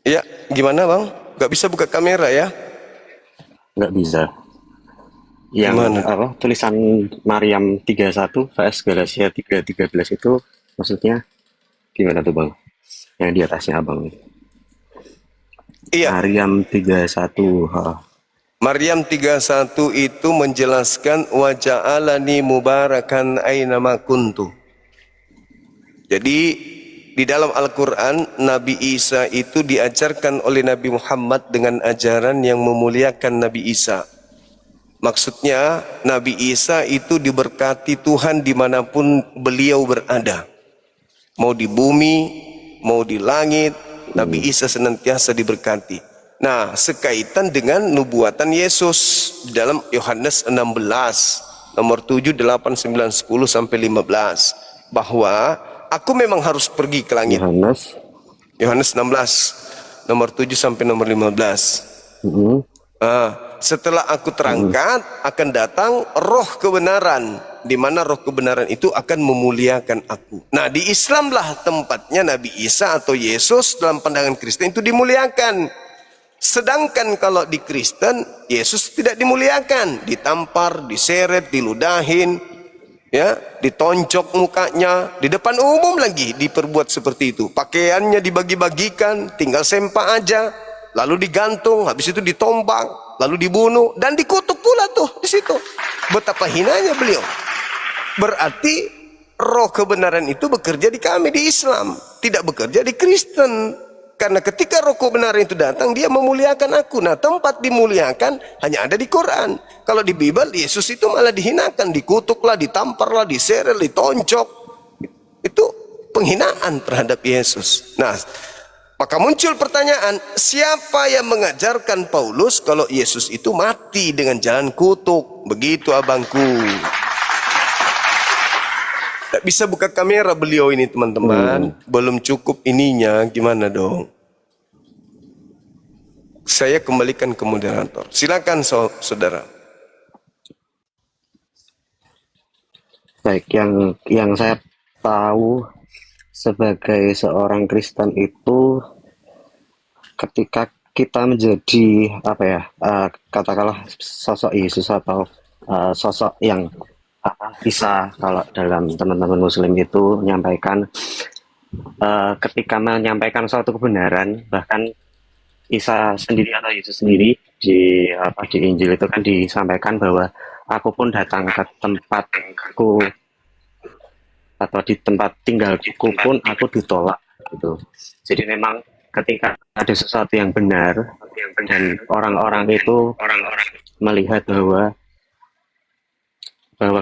Ya, gimana bang? Gak bisa buka kamera ya? Nggak bisa. Yang Gimana? apa? Tulisan Maryam 31 vs Galatia 3:13 itu maksudnya gimana tuh bang? Yang di atasnya abang. Iya. Maryam 31. Maryam 31 itu menjelaskan waja'alani mubarakan ainama kuntu. Jadi di dalam Al-Quran Nabi Isa itu diajarkan oleh Nabi Muhammad dengan ajaran yang memuliakan Nabi Isa. Maksudnya Nabi Isa itu diberkati Tuhan dimanapun beliau berada. Mau di bumi, mau di langit, Nabi Isa senantiasa diberkati. Nah, sekaitan dengan nubuatan Yesus dalam Yohanes 16 nomor 7, 8, 9, 10 sampai 15 bahwa aku memang harus pergi ke langit. Yohanes 16 nomor 7 sampai nomor 15. Setelah aku terangkat akan datang roh kebenaran, di mana roh kebenaran itu akan memuliakan aku. Nah, di Islamlah tempatnya Nabi Isa atau Yesus dalam pandangan Kristen itu dimuliakan. Sedangkan kalau di Kristen, Yesus tidak dimuliakan, ditampar, diseret, diludahin, ya, ditonjok mukanya, di depan umum lagi diperbuat seperti itu. Pakaiannya dibagi-bagikan, tinggal sempak aja, lalu digantung, habis itu ditombak, lalu dibunuh dan dikutuk pula tuh di situ. Betapa hinanya beliau. Berarti roh kebenaran itu bekerja di kami di Islam, tidak bekerja di Kristen. Karena ketika roh kebenaran itu datang, dia memuliakan aku. Nah, tempat dimuliakan hanya ada di Quran. Kalau di Bible, Yesus itu malah dihinakan, dikutuklah, ditamparlah, diserel, ditoncok. Itu penghinaan terhadap Yesus. Nah, maka muncul pertanyaan, siapa yang mengajarkan Paulus kalau Yesus itu mati dengan jalan kutuk? Begitu abangku. Tak bisa buka kamera beliau ini teman-teman. Belum cukup ininya, gimana dong? Saya kembalikan ke moderator. Silakan saudara. Baik, yang saya tahu sebagai seorang Kristen itu ketika kita menjadi apa ya, katakanlah sosok Yesus atau sosok yang bisa, kalau dalam teman-teman Muslim itu menyampaikan ketika menyampaikan suatu kebenaran, bahkan Isa sendiri atau Yesus sendiri di Injil itu kan disampaikan bahwa aku pun datang ke tempatku atau di tempat tinggalku pun aku ditolak gitu. Jadi memang ketika ada sesuatu yang benar dan orang-orang itu melihat bahwa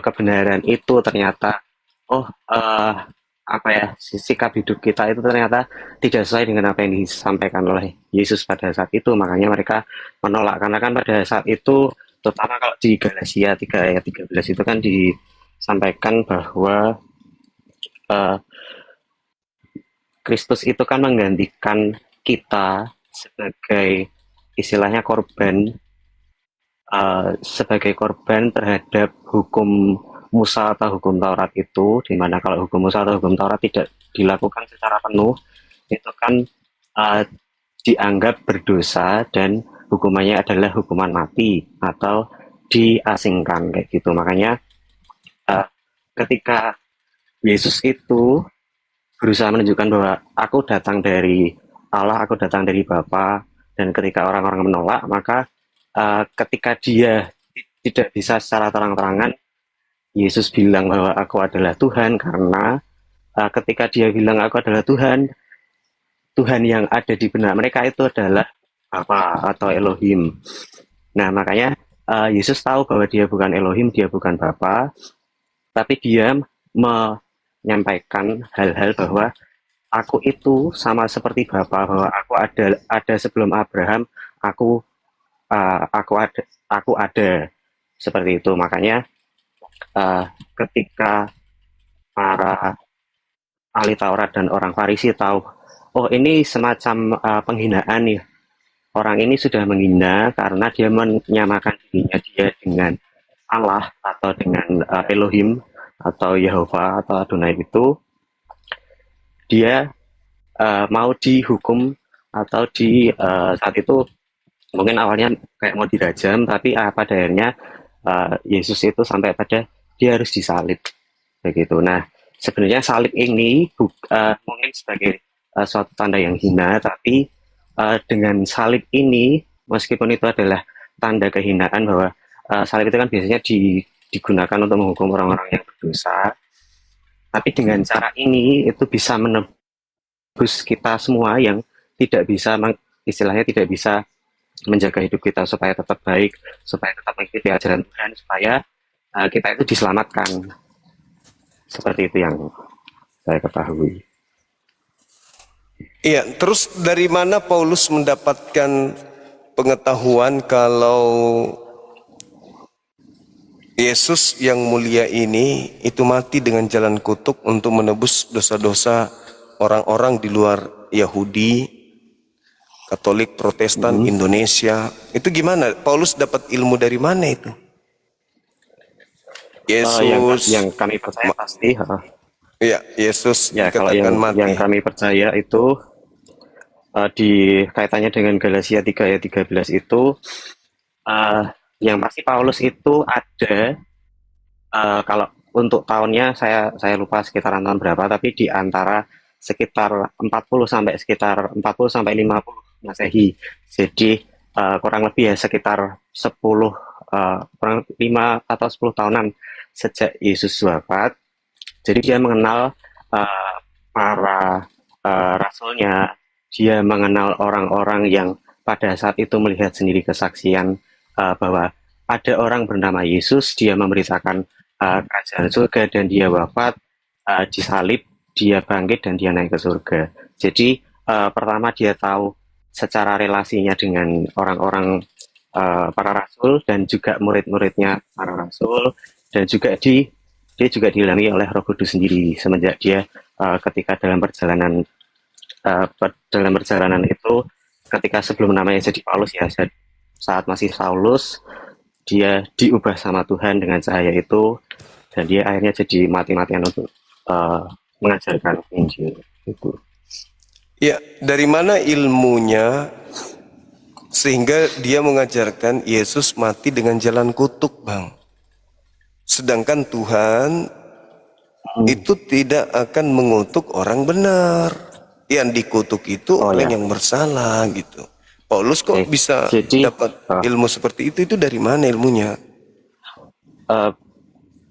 kebenaran itu ternyata sikap hidup kita itu ternyata tidak sesuai dengan apa yang disampaikan oleh Yesus pada saat itu, makanya mereka menolak. Karena kan pada saat itu, terutama kalau di Galatia 3 ayat 13 itu kan disampaikan bahwa Kristus itu kan menggantikan kita sebagai istilahnya korban, sebagai korban terhadap hukum Musa atau hukum Taurat itu, dimana kalau hukum Musa atau hukum Taurat tidak dilakukan secara penuh, itu kan dianggap berdosa dan hukumannya adalah hukuman mati atau diasingkan kayak gitu. Makanya ketika Yesus itu berusaha menunjukkan bahwa aku datang dari Allah, aku datang dari Bapa, dan ketika orang-orang menolak, maka ketika dia tidak bisa secara terang-terangan, Yesus bilang bahwa aku adalah Tuhan, karena ketika dia bilang aku adalah Tuhan, Tuhan yang ada di benak mereka itu adalah Bapa atau Elohim. Nah, makanya Yesus tahu bahwa dia bukan Elohim, dia bukan Bapa, tapi dia menyampaikan hal-hal bahwa aku itu sama seperti Bapa, bahwa aku ada sebelum Abraham, aku ada seperti itu. Makanya ketika para ahli Taurat dan orang Farisi tahu, oh ini semacam penghinaan nih, orang ini sudah menghina karena dia menyamakan dirinya dia dengan Allah atau dengan Elohim atau Yehova atau Adonai, itu dia mau dihukum atau saat itu mungkin awalnya kayak mau dirajam, tapi pada akhirnya Yesus itu sampai pada dia harus disalib begitu. Nah, sebenarnya salib ini mungkin sebagai suatu tanda yang hina, tapi dengan salib ini, meskipun itu adalah tanda kehinaan, bahwa salib itu kan biasanya digunakan untuk menghukum orang-orang yang berdosa, tapi dengan cara ini itu bisa menebus kita semua yang tidak bisa, istilahnya tidak bisa menjaga hidup kita supaya tetap baik, supaya tetap mengikuti ajaran Tuhan, supaya kita itu diselamatkan. Seperti itu yang saya ketahui. Iya, terus dari mana Paulus mendapatkan pengetahuan kalau Yesus yang mulia ini itu mati dengan jalan kutuk untuk menebus dosa-dosa orang-orang di luar Yahudi, Katolik, Protestan, Indonesia? Itu gimana? Paulus dapat ilmu dari mana itu? Yesus yang kami percaya pasti. Iya, Yesus Ya, kalau dikatakan mati. yang kami percaya itu di kaitannya dengan Galatia 3 ayat 13 itu, yang pasti Paulus itu ada, kalau untuk tahunnya saya lupa sekitaran tahun berapa, tapi di antara sekitar 40 sampai 50 Masehi. Jadi kurang lebih ya sekitar 10 kurang 5 atau 10 tahunan sejak Yesus wafat. Jadi dia mengenal para rasulnya, dia mengenal orang-orang yang pada saat itu melihat sendiri kesaksian bahwa ada orang bernama Yesus, dia memberitakan kerajaan surga dan dia wafat, disalib, dia bangkit dan dia naik ke surga. Jadi pertama dia tahu secara relasinya dengan orang-orang para rasul dan juga murid-muridnya para rasul, dan juga dia juga diilhami oleh Roh Kudus sendiri semenjak dia ketika dalam perjalanan itu, ketika sebelum namanya jadi Paulus ya, saat masih Saulus, dia diubah sama Tuhan dengan cahaya itu, dan dia akhirnya jadi mati-matian untuk mengajarkan Injil itu. Ya, dari mana ilmunya sehingga dia mengajarkan Yesus mati dengan jalan kutuk, Bang? Sedangkan Tuhan itu tidak akan mengutuk orang benar. Yang dikutuk itu orang yang bersalah gitu. Paulus kok bisa dapat ilmu seperti itu dari mana ilmunya?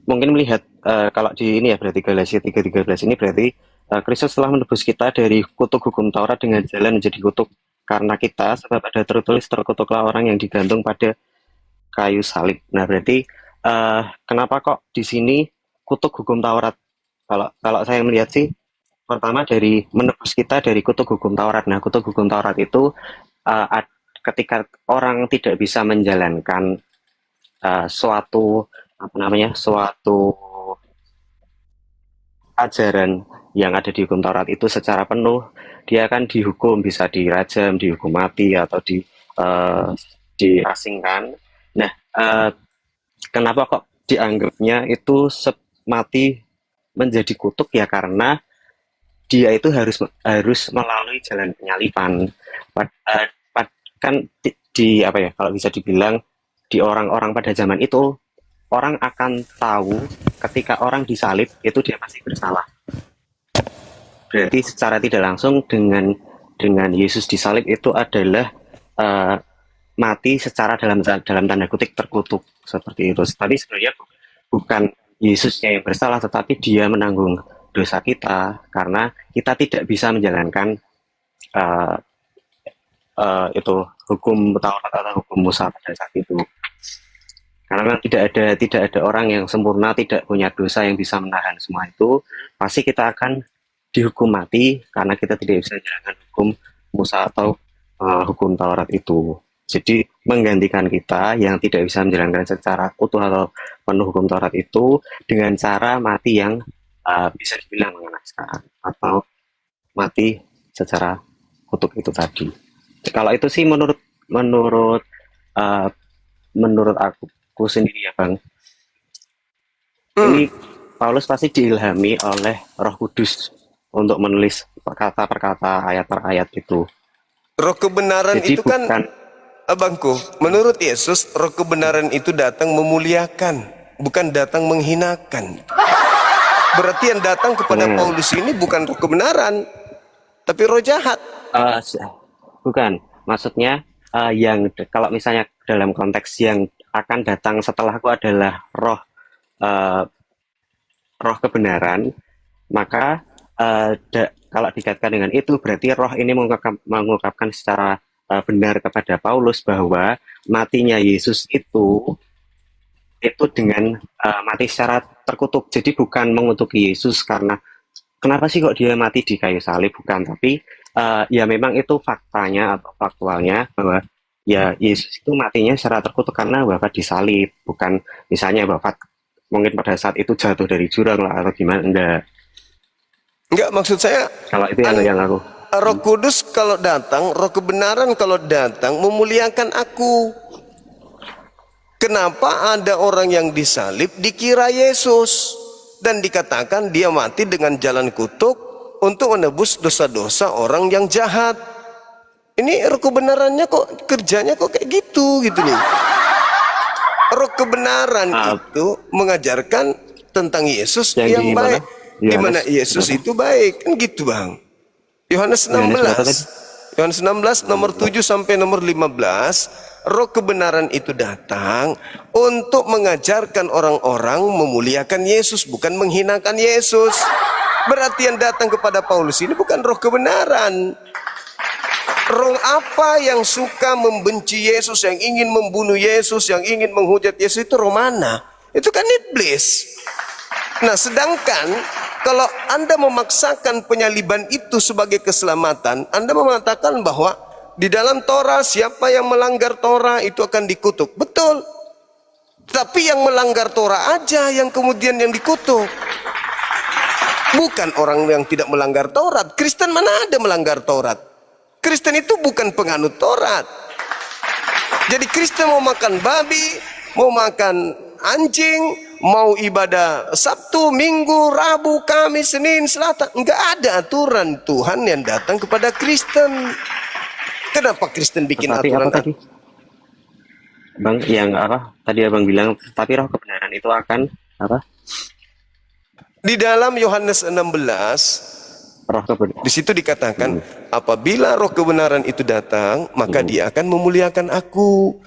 Mungkin melihat kalau di ini ya, berarti Galatia 3:13 ini berarti Kristus telah menebus kita dari kutuk hukum Taurat dengan jalan menjadi kutuk karena kita, sebab ada tertulis terkutuklah orang yang digantung pada kayu salib. Nah berarti kenapa kok di sini kutuk hukum Taurat? Kalau saya melihat sih, pertama dari menebus kita dari kutuk hukum Taurat. Nah kutuk hukum Taurat itu ketika orang tidak bisa menjalankan suatu ajaran yang ada di hukum Taurat itu secara penuh, dia akan dihukum, bisa dirajam, dihukum mati, atau diasingkan. Nah, kenapa kok dianggapnya itu mati menjadi kutuk ya? Karena dia itu harus melalui jalan penyaliban. Kan di apa ya, kalau bisa dibilang di orang-orang pada zaman itu, orang akan tahu ketika orang disalib itu dia pasti bersalah. Berarti secara tidak langsung dengan Yesus disalib itu adalah mati secara dalam tanda kutip terkutuk seperti itu. Tapi sebenarnya bukan Yesusnya yang bersalah, tetapi dia menanggung dosa kita karena kita tidak bisa menjalankan itu hukum Taurat atau hukum Musa pada saat itu. Karena memang tidak ada orang yang sempurna, tidak punya dosa yang bisa menahan semua itu. Pasti kita akan dihukum mati karena kita tidak bisa menjalankan hukum Musa atau hukum Taurat itu. Jadi menggantikan kita yang tidak bisa menjalankan secara utuh atau penuh hukum Taurat itu dengan cara mati yang bisa dibilang mengenaskan atau mati secara kutuk itu tadi. Kalau itu sih menurut aku sendiri ya Bang. Ini Paulus pasti diilhami oleh Roh Kudus untuk menulis kata per kata, ayat per ayat itu. Roh kebenaran jadi itu kan, abangku, menurut Yesus roh kebenaran itu datang memuliakan, bukan datang menghinakan. Berarti yang datang kepada Paulus ini bukan roh kebenaran, tapi roh jahat. Bukan, maksudnya yang kalau misalnya dalam konteks yang akan datang setelahku adalah roh kebenaran, maka kalau dikaitkan dengan itu berarti roh ini mengungkapkan secara benar kepada Paulus bahwa matinya Yesus itu dengan mati secara terkutuk. Jadi bukan mengutuki Yesus karena kenapa sih kok dia mati di kayu salib, bukan, tapi ya memang itu faktanya atau faktualnya bahwa ya Yesus itu matinya secara terkutuk karena wafat disalib, bukan misalnya wafat mungkin pada saat itu jatuh dari jurang lah atau gimana, enggak, maksud saya kalau itu yang aku Roh Kudus kalau datang, roh kebenaran kalau datang memuliakan aku. Kenapa ada orang yang disalib dikira Yesus dan dikatakan dia mati dengan jalan kutuk untuk menebus dosa-dosa orang yang jahat? Ini roh kebenarannya kok kerjanya kok kayak gitu nih. Roh kebenaran itu mengajarkan tentang Yesus yang baik, di mana Yesus itu baik, kan gitu Bang. Yohanes 16 nomor 7 sampai nomor 15, roh kebenaran itu datang untuk mengajarkan orang-orang memuliakan Yesus, bukan menghinakan Yesus. Berarti yang datang kepada Paulus ini bukan roh kebenaran. Roh apa yang suka membenci Yesus, yang ingin membunuh Yesus, yang ingin menghujat Yesus, itu roh mana? Itu kan iblis. Nah, sedangkan kalau Anda memaksakan penyaliban itu sebagai keselamatan, Anda mengatakan bahwa di dalam Torah siapa yang melanggar Torah itu akan dikutuk. Betul. Tapi yang melanggar Torah aja yang kemudian yang dikutuk. Bukan orang yang tidak melanggar Taurat. Kristen mana ada melanggar Taurat? Kristen itu bukan penganut Taurat. Jadi Kristen mau makan babi, mau makan anjing, mau ibadah Sabtu, Minggu, Rabu, Kamis, Senin, Selasa, enggak ada aturan Tuhan yang datang kepada Kristen. Kenapa Kristen bikin Tapi aturan? apa tadi? Bang, yang apa? Tadi Abang bilang, tapi roh kebenaran itu akan apa? Di dalam Yohanes 16, Roh kebenaran. di situ dikatakan, apabila roh kebenaran itu datang, maka dia akan memuliakan aku.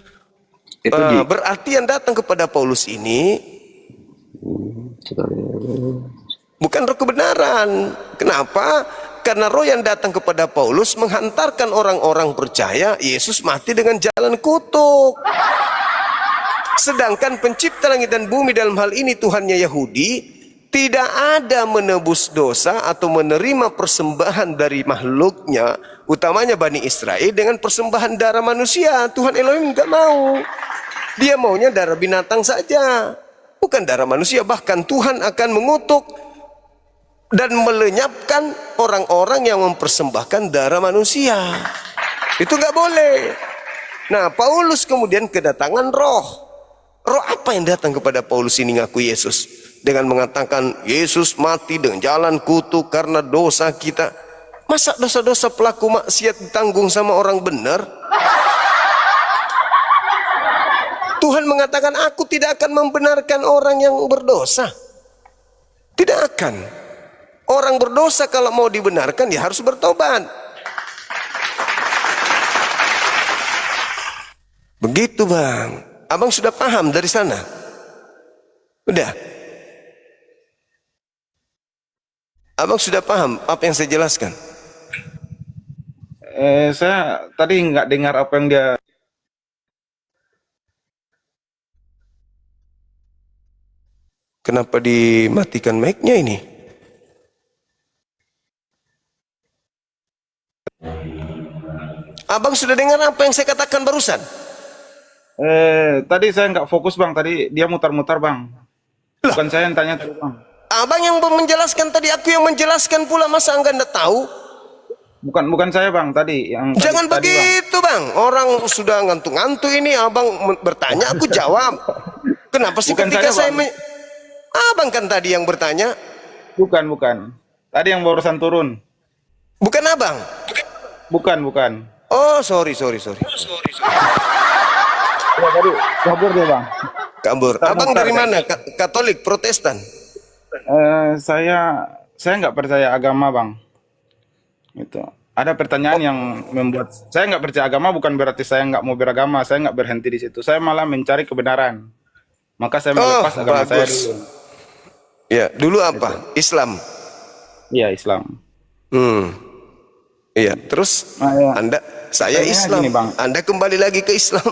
Itu di Berarti yang datang kepada Paulus ini bukan roh kebenaran. Kenapa? Karena roh yang datang kepada Paulus menghantarkan orang-orang percaya Yesus mati dengan jalan kutuk. Sedangkan pencipta langit dan bumi dalam hal ini Tuhannya Yahudi tidak ada menebus dosa atau menerima persembahan dari makhluknya, utamanya Bani Israel, dengan persembahan darah manusia. Tuhan Elohim enggak mau. Dia maunya darah binatang saja, bukan darah manusia. Bahkan Tuhan akan mengutuk dan melenyapkan orang-orang yang mempersembahkan darah manusia. Itu nggak boleh. Nah, Paulus kemudian kedatangan roh. Roh apa yang datang kepada Paulus ini ngaku Yesus? Dengan mengatakan Yesus mati dengan jalan kutuk karena dosa kita. Masa dosa-dosa pelaku maksiat ditanggung sama orang benar? Tuhan mengatakan aku tidak akan membenarkan orang yang berdosa. Tidak akan. Orang berdosa kalau mau dibenarkan dia harus bertobat. Begitu Bang. Abang sudah paham dari sana? Udah? Abang sudah paham apa yang saya jelaskan? Saya tadi nggak dengar apa yang dia. Kenapa dimatikan mic-nya ini? Abang sudah dengar apa yang saya katakan barusan? Tadi saya nggak fokus bang. Tadi dia mutar-mutar bang. Bukan saya yang tanya tadi bang. Abang yang menjelaskan tadi, aku yang menjelaskan pula, masa enggak Anda tahu? Bukan saya bang. Tadi yang. Jangan tadi, begitu bang. Orang sudah ngantuk-ngantuk ini, abang bertanya, aku jawab. Kenapa sih Bukan ketika saya, saya Bang. Abang kan tadi yang bertanya, Bukan. Tadi yang barusan turun. bukan abang? Bukan. Oh, sorry. Ya tadi kabur dia bang. Kabur. Abang dari mana? Katolik, Protestan? Saya nggak percaya agama bang. Itu ada pertanyaan yang membuat saya nggak percaya agama, bukan berarti saya nggak mau beragama. Saya nggak berhenti di situ. Saya malah mencari kebenaran. Maka saya melepas agama saya bagus. dulu. Ya, dulu apa? Islam. Iya Islam. Iya, terus Nah, ya. saya Pertanyaannya Islam. gini, Bang. Anda kembali lagi ke Islam.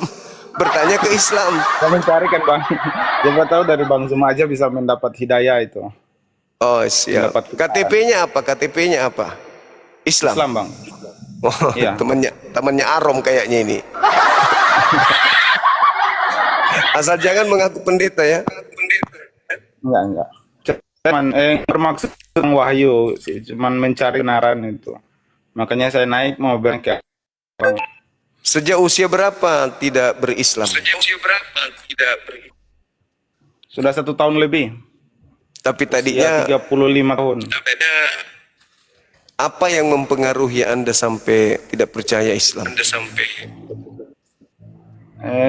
Bertanya ke Islam. Saya mencari kan bang. Siapa tahu dari Bang Zuma aja bisa mendapat hidayah itu. Oh, siap. Mendapat KTP-nya apa? KTP-nya apa? Islam. Islam bang. Oh, Iya. temannya Arom kayaknya ini. Asal jangan mengaku pendeta ya. Enggak. Cuman bermaksud wahyu sih, cuman mencari kebenaran itu. Makanya saya naik mau berangkat. Sejak usia berapa tidak berislam? Sudah 1 tahun lebih. Tapi Ya tadinya 35 tahun. apa yang mempengaruhi Anda sampai tidak percaya Islam?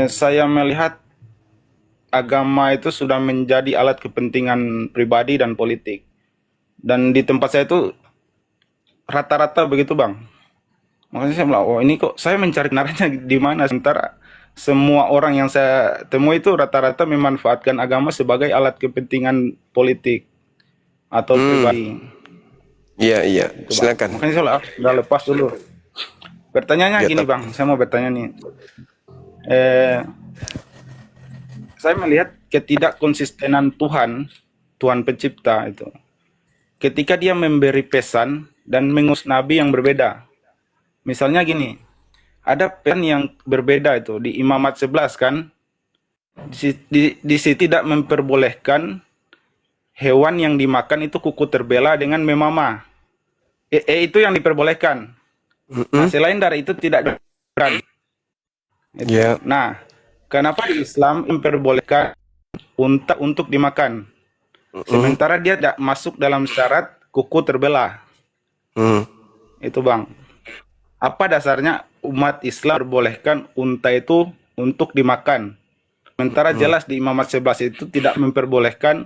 Saya melihat agama itu sudah menjadi alat kepentingan pribadi dan politik. Dan di tempat saya itu rata-rata begitu bang. Makanya saya bilang, oh ini kok saya mencari kebenarannya di mana? Sementara semua orang yang saya temui itu rata-rata memanfaatkan agama sebagai alat kepentingan politik atau pribadi. Iya, iya. Itu, Bang. Silakan. Makanya saya udah lepas dulu. Pertanyaannya Ya, gini Bang, saya mau bertanya nih. Saya melihat ketidakkonsistenan Tuhan pencipta itu. Ketika dia memberi pesan dan mengutus nabi yang berbeda. Misalnya gini, ada pesan yang berbeda itu di Imamat 11 kan. Di situ tidak memperbolehkan hewan yang dimakan itu kuku terbela dengan memama. Itu yang diperbolehkan. Nah, selain dari itu tidak diperbolehkan. Ya. Nah, kenapa di Islam memperbolehkan unta untuk dimakan? Sementara dia tidak masuk dalam syarat kuku terbelah. Itu Bang. Apa dasarnya umat Islam memperbolehkan unta itu untuk dimakan? Sementara jelas di Imamat 11 itu tidak memperbolehkan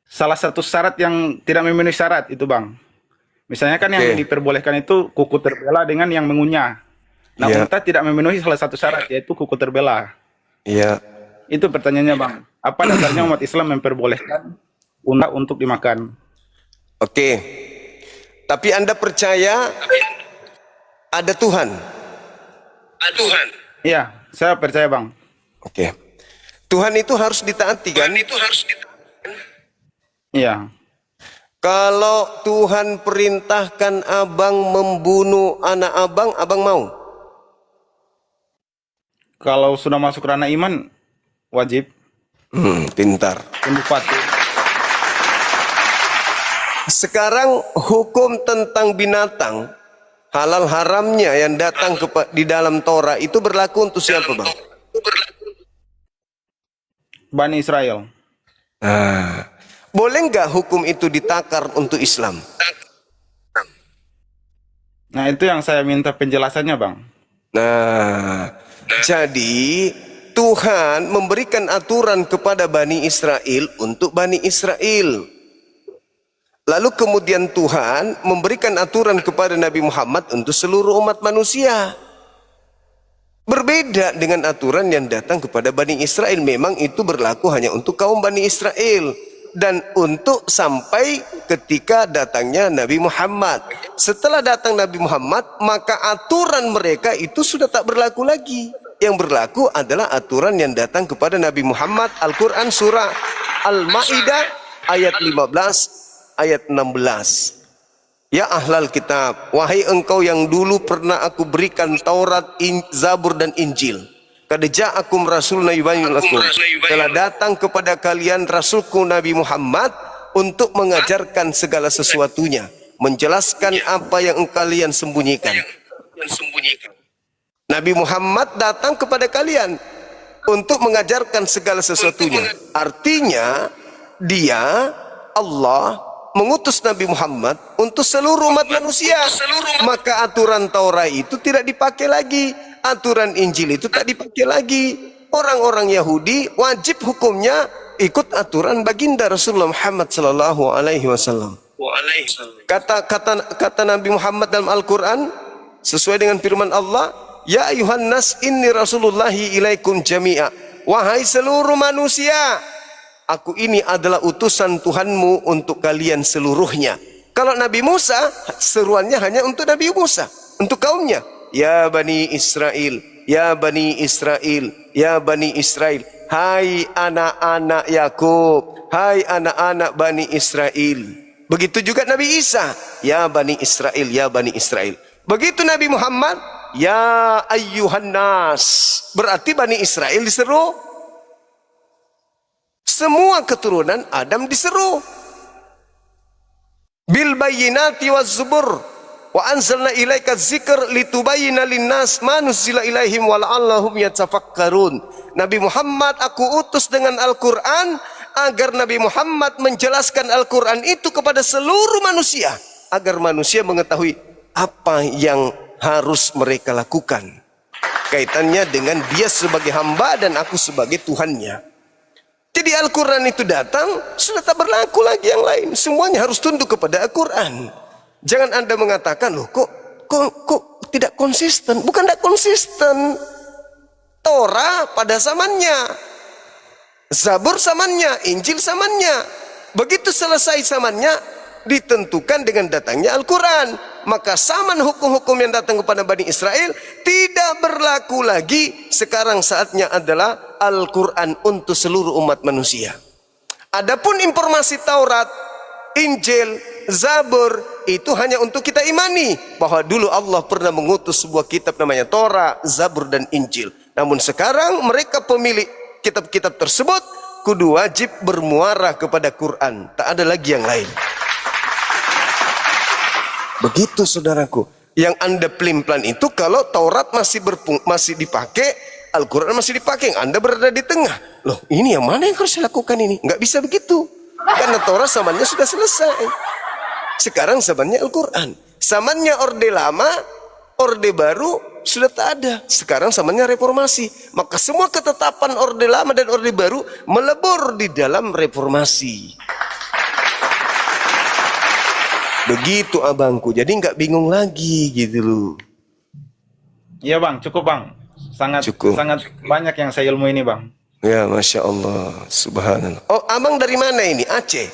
salah satu syarat yang tidak memenuhi syarat itu Bang. Misalnya kan yang diperbolehkan itu kuku terbelah dengan yang mengunyah. Nah, unta tidak memenuhi salah satu syarat, yaitu kuku terbelah. Iya. Itu pertanyaannya Bang. Apa dasarnya umat Islam memperbolehkan unta untuk dimakan? Oke. Tapi Anda percaya ada Tuhan? Ada Tuhan. Iya, saya percaya Bang. Oke. Tuhan itu harus ditaati kan? Tuhan itu harus ditaati. Iya. Kalau Tuhan perintahkan abang membunuh anak abang, abang mau? Kalau sudah masuk ranah iman, wajib. Pintar. Tunduk patuh. Sekarang hukum tentang binatang, halal haramnya yang datang di dalam Torah itu berlaku untuk siapa Bang? Bani Israel. Boleh nggak hukum itu ditakar untuk Islam? Nah, itu yang saya minta penjelasannya Bang. Nah, jadi Tuhan memberikan aturan kepada Bani Israel untuk Bani Israel. Lalu kemudian Tuhan memberikan aturan kepada Nabi Muhammad untuk seluruh umat manusia. Berbeda dengan aturan yang datang kepada Bani Israel. Memang itu berlaku hanya untuk kaum Bani Israel. Dan untuk sampai ketika datangnya Nabi Muhammad. Setelah datang Nabi Muhammad, maka aturan mereka itu sudah tak berlaku lagi. Yang berlaku adalah aturan yang datang kepada Nabi Muhammad. Al-Quran surah Al-Ma'idah ayat 15, ayat 16. Ya ahlal kitab, wahai engkau yang dulu pernah aku berikan Taurat, Zabur dan Injil. Qad ja'akum rasulun yubayyinu lakum. Telah datang kepada kalian rasulku Nabi Muhammad untuk mengajarkan segala sesuatunya, menjelaskan apa yang kalian sembunyikan. Nabi Muhammad datang kepada kalian untuk mengajarkan segala sesuatunya. Artinya dia, Allah mengutus Nabi Muhammad untuk seluruh umat manusia. Maka aturan Taurat itu tidak dipakai lagi. Aturan Injil itu tak dipakai lagi. Orang-orang Yahudi wajib hukumnya ikut aturan baginda Rasulullah Muhammad sallallahu alaihi wasallam. Kata Nabi Muhammad dalam Al-Quran sesuai dengan firman Allah, ya ayuhan nas inni rasulullahi ilaikum jami'a. Wahai seluruh manusia, aku ini adalah utusan Tuhanmu untuk kalian seluruhnya. Kalau Nabi Musa, seruannya hanya untuk Nabi Musa, untuk kaumnya. Ya Bani Israel, ya Bani Israel, ya Bani Israel. Hai anak-anak Yakub, hai anak-anak Bani Israel. Begitu juga Nabi Isa, ya Bani Israel, ya Bani Israel. Begitu Nabi Muhammad, ya ayyuhan nas. Berarti Bani Israel diseru. Semua keturunan Adam diseru. Bil bayyinati waz zubur wa anzalna ilaika dzikr litubayyana linnas ma nuzila ilaihim wa la'allahum yatafakkarun. Nabi Muhammad aku utus dengan Al-Qur'an agar Nabi Muhammad menjelaskan Al-Qur'an itu kepada seluruh manusia agar manusia mengetahui apa yang harus mereka lakukan. Kaitannya dengan dia sebagai hamba dan aku sebagai Tuhannya. Jadi Al-Quran itu datang, sudah tak berlaku lagi yang lain. Semuanya harus tunduk kepada Al-Quran. Jangan Anda mengatakan, loh kok tidak konsisten. Bukan tidak konsisten. Torah pada zamannya, Zabur zamannya, Injil zamannya. Begitu selesai zamannya, ditentukan dengan datangnya Al-Quran. Maka zaman hukum-hukum yang datang kepada Bani Israel tidak berlaku lagi. Sekarang saatnya adalah Al-Quran untuk seluruh umat manusia. Adapun informasi Taurat, Injil, Zabur itu hanya untuk kita imani bahwa dulu Allah pernah mengutus sebuah kitab namanya Torah, Zabur dan Injil. Namun sekarang mereka pemilik kitab-kitab tersebut kudu wajib bermuara kepada Quran. Tak ada lagi yang lain. Begitu saudaraku. Yang Anda pelin-pelan itu kalau Taurat masih dipakai, Al-Quran masih dipakai, Anda berada di tengah. Loh, ini yang mana yang harus saya lakukan ini? Nggak bisa begitu. Karena Taurat zamannya sudah selesai. Sekarang zamannya Al-Quran. Zamannya Orde Lama, Orde Baru sudah tak ada. Sekarang zamannya reformasi. Maka semua ketetapan Orde Lama dan Orde Baru melebur di dalam reformasi. Begitu abangku. Jadi nggak bingung lagi gitu loh. Iya bang, cukup bang. Sangat banyak yang saya ilmu ini bang. Ya, Masya Allah, subhanallah. Oh, abang dari mana ini? Aceh?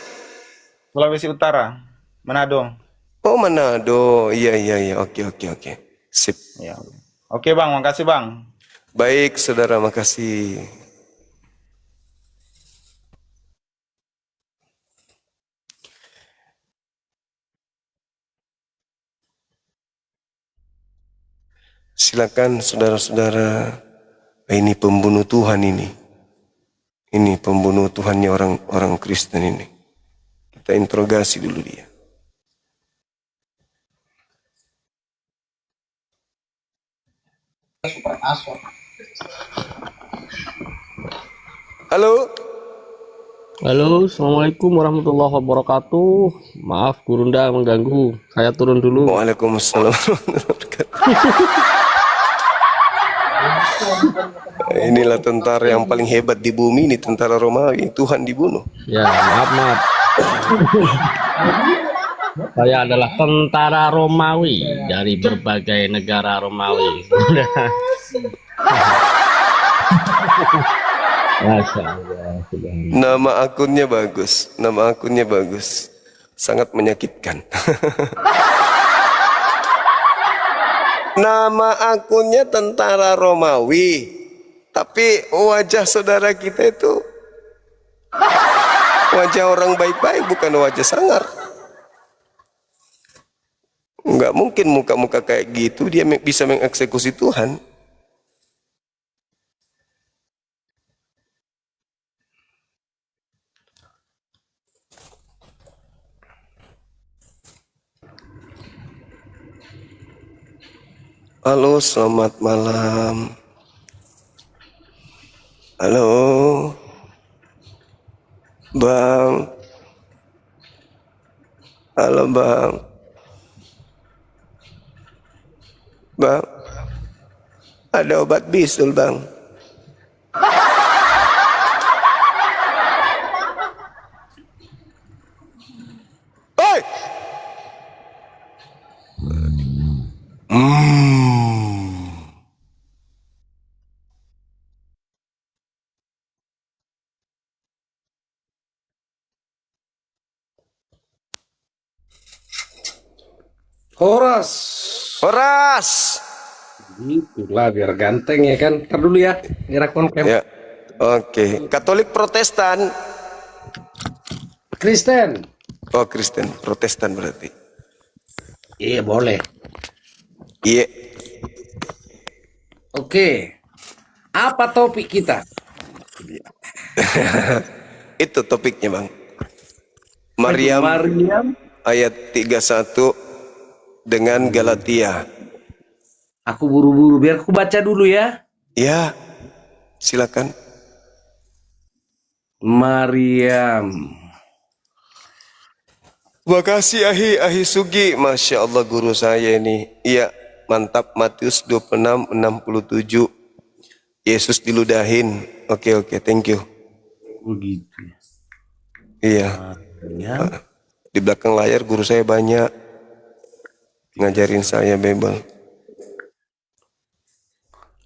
Sulawesi Utara, Manado. Oh, Manado. Iya. Oke. Sip. Ya. Oke bang, makasih bang. Baik, saudara, makasih. Silakan saudara-saudara. Ini pembunuh Tuhan ini. Ini pembunuh Tuhannya orang Kristen ini. Kita interogasi dulu dia. Halo. Halo, Assalamualaikum warahmatullahi wabarakatuh. Maaf, Gurunda mengganggu. Saya turun dulu. Waalaikumsalam. Inilah tentara yang paling hebat di bumi ini, tentara Romawi. Tuhan dibunuh. Ya, maaf. Saya adalah tentara Romawi dari berbagai negara Romawi. Masya Allah. Nama akunnya bagus. Sangat menyakitkan. Nama akunnya tentara Romawi. Tapi wajah saudara kita itu wajah orang baik-baik, bukan wajah sangar. Enggak mungkin muka-muka kayak gitu dia bisa mengeksekusi Tuhan. Halo, selamat malam. Halo, Bang. Halo, Bang. Bang, ada obat bisul, Bang. Hei! Horas. Itulah biar ganteng ya kan. Ntar dulu ya, gerak konkem. Ya, oke. Katolik Protestan. Kristen. Oh, Kristen, Protestan berarti. Iya boleh. Iya. Oke. Apa topik kita? Itu topiknya, Bang. Maryam ayat 31 dengan Galatia. Aku buru-buru biar aku baca dulu ya. Ya, silakan. Maryam. Terima kasih Ahi Sugi. Masya Allah guru saya ini. Iya, mantap. Matius 26:67. Yesus diludahin. Oke, thank you. Begitu. Iya. Ya. Di belakang layar guru saya banyak ngajarin saya Bible.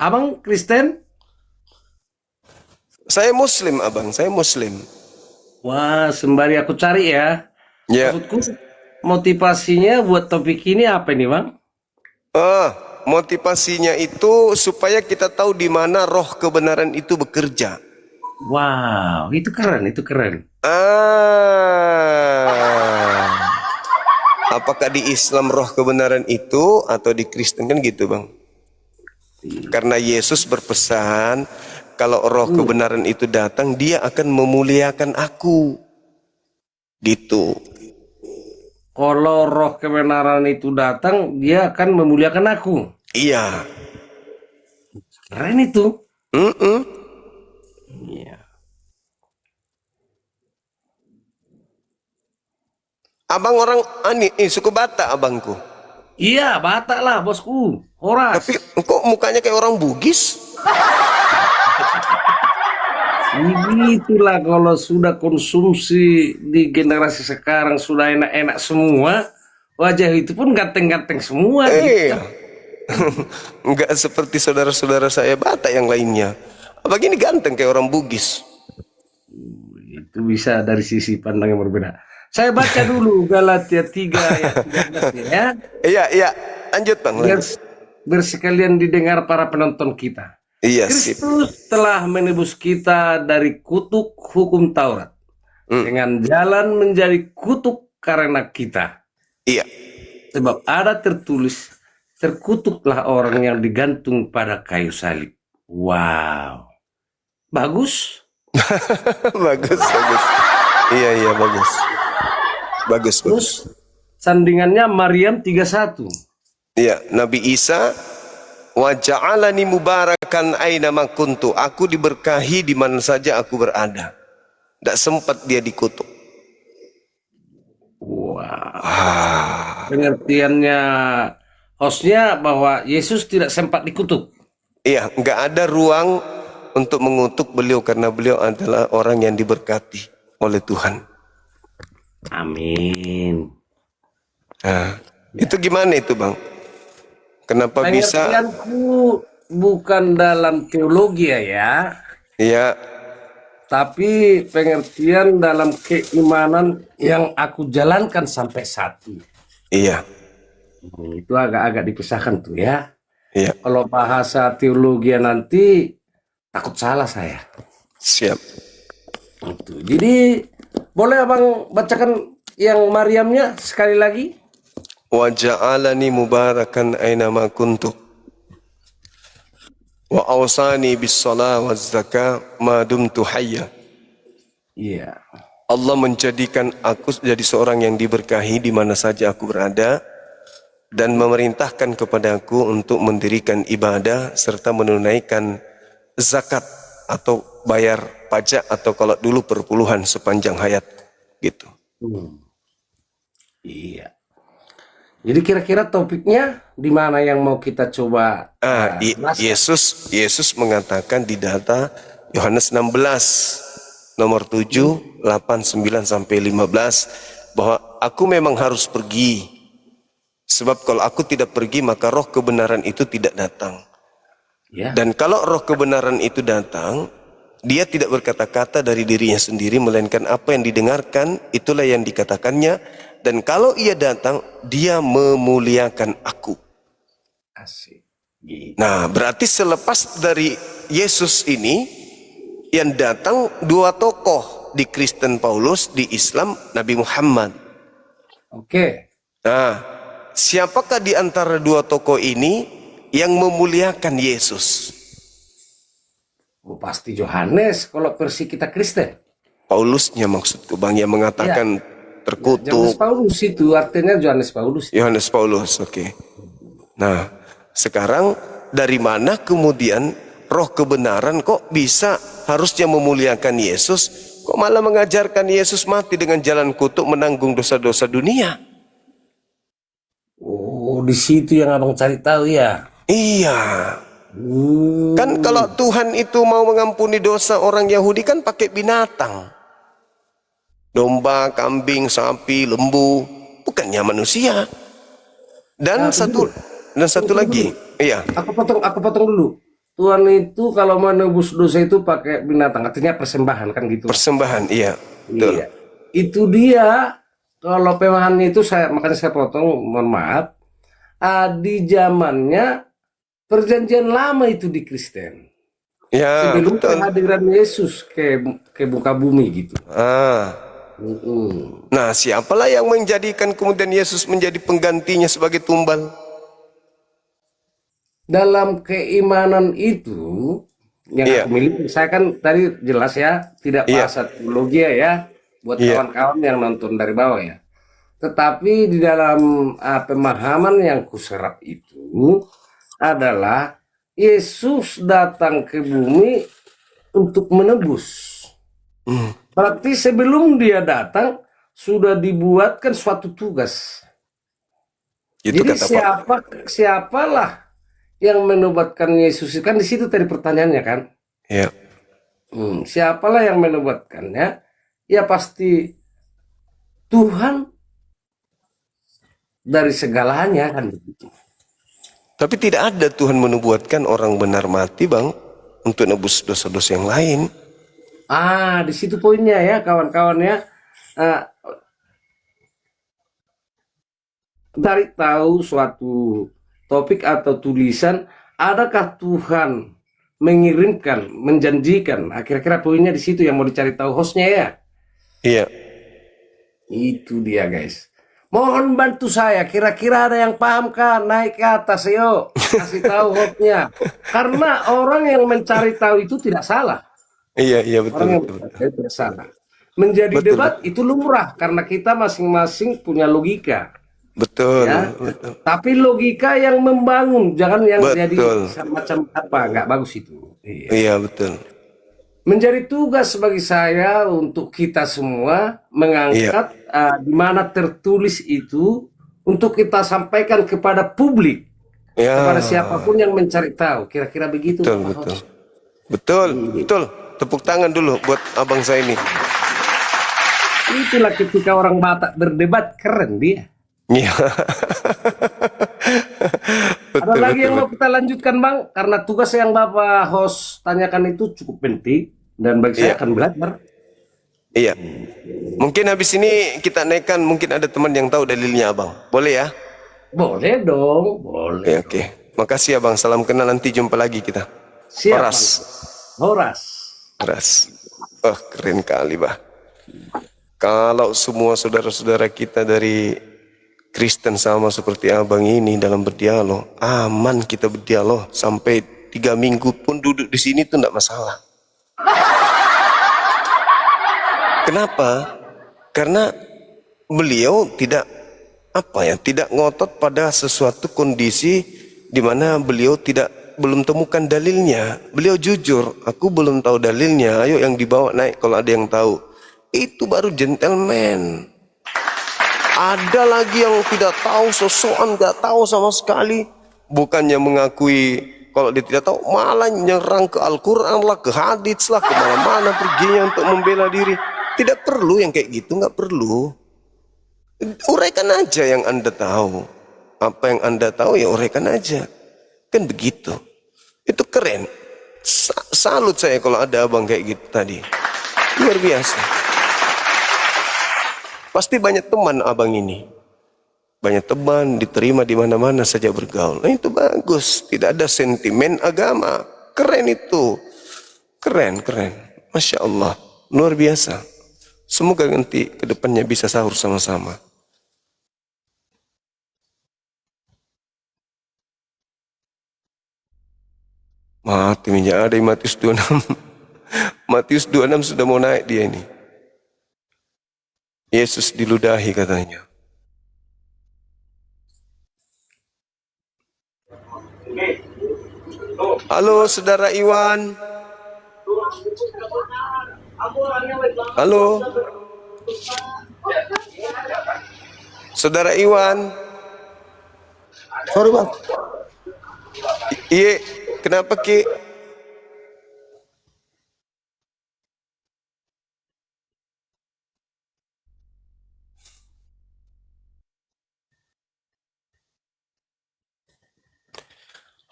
Abang Kristen? Saya Muslim, Abang. Saya Muslim. Wah, sembari aku cari ya. Ya. Maksudku, motivasinya buat topik ini apa nih, Bang? Motivasinya itu supaya kita tahu di mana roh kebenaran itu bekerja. Wow, itu keren, itu keren. Apakah di Islam roh kebenaran itu atau di Kristen kan gitu, Bang? Karena Yesus berpesan kalau roh kebenaran itu datang, dia akan memuliakan aku. Gitu. Kalau roh kebenaran itu datang, dia akan memuliakan aku. Iya. Keren itu. Iya. Abang orang suku Batak, abangku. Iya, Batak lah, bosku. Horas. Tapi kok mukanya kayak orang Bugis? Itulah kalau sudah konsumsi di generasi sekarang sudah enak-enak semua, wajah itu pun ganteng-ganteng semua. Iya. Enggak seperti saudara-saudara saya Batak yang lainnya. Abang ini ganteng kayak orang Bugis. Itu bisa dari sisi pandang yang berbeda. Saya baca dulu Galatia 3 ayat 13 ya. Iya. Lanjut, Bang. Biar sekalian didengar para penonton kita. Iya, sip. Kristus telah menebus kita dari kutuk hukum Taurat dengan jalan menjadi kutuk karena kita. Iya. Sebab ada tertulis, terkutuklah orang yang digantung pada kayu salib. Wow. Bagus? bagus. Iya, bagus. Bagus. Terus sandingannya Maryam 31. Iya, Nabi Isa wa ja'alani mubarakan aina ma kuntu. Aku diberkahi di mana saja aku berada. Tidak sempat dia dikutuk. Wow. Pengertiannya hostnya bahwa Yesus tidak sempat dikutuk. Iya, nggak ada ruang untuk mengutuk beliau karena beliau adalah orang yang diberkati oleh Tuhan. Amin. Nah, itu gimana itu, Bang? Kenapa bisa? Pengertianku bukan dalam teologi ya. Iya. Tapi pengertian dalam keimanan yang aku jalankan sampai saat ini. Iya. Itu agak-agak dipisahkan tuh ya. Iya. Kalau bahasa teologi nanti takut salah saya. Siap. Itu. Jadi boleh abang bacakan yang Maryamnya sekali lagi? Wa ja'alani mubarakan aina ma kuntu wa awsani bis shalah waz zakah ma dumtu hayya. Iya. Allah menjadikan aku jadi seorang yang diberkahi di mana saja aku berada dan memerintahkan kepadaku untuk mendirikan ibadah serta menunaikan zakat atau bayar pajak atau kalau dulu perpuluhan sepanjang hayat gitu. Iya. Jadi kira-kira topiknya di mana yang mau kita coba? Yesus mengatakan di data Yohanes 16 nomor 7, 8, 9 sampai 15 bahwa aku memang harus pergi. Sebab kalau aku tidak pergi maka roh kebenaran itu tidak datang. Ya. Dan kalau roh kebenaran itu datang, dia tidak berkata-kata dari dirinya sendiri, melainkan apa yang didengarkan, itulah yang dikatakannya. Dan kalau ia datang, dia memuliakan aku. Asik. Nah, berarti selepas dari Yesus ini, yang datang dua tokoh di Kristen Paulus, di Islam Nabi Muhammad. Oke. Nah, siapakah di antara dua tokoh ini yang memuliakan Yesus? Oh, pasti Yohanes kalau versi kita Kristen. Paulusnya maksudku, Bang, yang mengatakan terkutuk. Yohanes Paulus itu artinya Yohanes Paulus. Yohanes Paulus, oke. Nah, sekarang dari mana kemudian roh kebenaran kok bisa harusnya memuliakan Yesus, kok malah mengajarkan Yesus mati dengan jalan kutuk menanggung dosa-dosa dunia? Oh, di situ yang abang cari tahu ya. Iya. Kan kalau Tuhan itu mau mengampuni dosa orang Yahudi kan pakai binatang. Domba, kambing, sapi, lembu, bukannya manusia. Dan satu lagi. Iya. Aku potong dulu. Tuhan itu kalau menebus dosa itu pakai binatang, artinya persembahan kan gitu. Persembahan, iya. Betul. Iya. Itu dia kalau pemahamannya itu saya makanya saya potong, mohon maaf. Di zamannya perjanjian lama itu di Kristen. Ya, Sebelum betul. kehadiran Yesus ke muka bumi gitu. Ah. Mm-mm. Nah, siapalah yang menjadikan kemudian Yesus menjadi penggantinya sebagai tumbal? Dalam keimanan itu yang Iya, aku miliki, saya kan tadi jelas ya, tidak iya, bahasa teologi ya, buat iya. kawan-kawan yang nonton dari bawah ya. Tetapi di dalam pemahaman yang kuserap itu adalah Yesus datang ke bumi untuk menebus. Hmm, Berarti sebelum dia datang sudah dibuatkan suatu tugas. itu Jadi kata Pak. siapalah yang menobatkan Yesus? Kan di situ tadi pertanyaannya kan. Iya, Siapalah yang menobatkannya? Ya pasti Tuhan dari segalanya kan begitu. tapi tidak ada Tuhan menubuatkan orang benar mati, Bang, untuk nebus dosa-dosa yang lain. Di situ poinnya ya kawan-kawan ya. Eh, Cari tahu suatu topik atau tulisan, adakah Tuhan mengirimkan, menjanjikan? Kira-kira poinnya di situ yang mau dicari tahu hostnya ya. Iya, Itu dia guys. Mohon bantu saya, kira-kira ada yang paham kan? Naik ke atas yuk, kasih tahu hostnya. Karena orang yang mencari tahu itu tidak salah. iya, iya, betul, Orang yang betul, mencari betul. tahu tidak salah. Menjadi Betul, debat betul. itu lumrah karena kita masing-masing punya logika. Betul, Ya, betul. tapi logika yang membangun, jangan yang jadi Betul. semacam apa, nggak bagus itu. Iya. Iya, betul. Menjadi tugas bagi saya untuk kita semua Iya, mengangkat di mana tertulis itu untuk kita sampaikan kepada publik, ya, kepada siapapun yang mencari tahu. Kira-kira begitu, betul, Pak betul. Host. Betul, Iya. betul. Tepuk tangan dulu buat abang saya ini. Itulah ketika orang Batak berdebat, keren dia. Iya. Ada Betul, lagi betul, yang mau betul. kita lanjutkan Bang? Karena tugas yang Bapak host tanyakan itu cukup penting dan bagi saya Iya, akan belajar. iya. Mungkin habis ini kita naikkan, mungkin ada teman yang tahu dalilnya abang. Boleh ya? Boleh dong, boleh Oke, oke. dong. Makasih abang. Salam kenal, nanti jumpa lagi kita. Siap Horas. Bang. Horas. Horas. Oh, keren kali, bah. Kalau semua saudara-saudara kita dari Kristen sama seperti abang ini dalam berdialog, aman kita berdialog sampai 3 minggu pun duduk di sini tuh enggak masalah. Kenapa? Karena beliau tidak tidak ngotot pada sesuatu kondisi di mana beliau belum temukan dalilnya. Beliau jujur, aku belum tahu dalilnya. Ayo yang dibawa naik kalau ada yang tahu. Itu baru gentleman. Ada lagi yang tidak tahu, sosokan nggak tahu sama sekali. Bukannya mengakui kalau dia tidak tahu, malah nyerang ke Al-Quran lah, ke hadits lah, kemana-mana perginya untuk membela diri. Tidak perlu yang kayak gitu, nggak perlu. Uraikan aja yang Anda tahu. Apa yang Anda tahu ya uraikan aja. Kan begitu. Itu keren. Salut saya kalau ada abang kayak gitu tadi. Luar biasa. Pasti banyak teman abang ini. Banyak teman, diterima di mana-mana saja bergaul. Nah, itu bagus. Tidak ada sentimen agama. Keren itu. Keren, keren. Masya Allah. Luar biasa. Semoga nanti ke depannya bisa sahur sama-sama. Mati minyak ada di Matius 26. Matius 26 sudah mau naik dia ini. Yesus diludahi katanya. Halo saudara Iwan. Halo. Saudara Iwan. Sorry bang. Iya, kenapa Ki?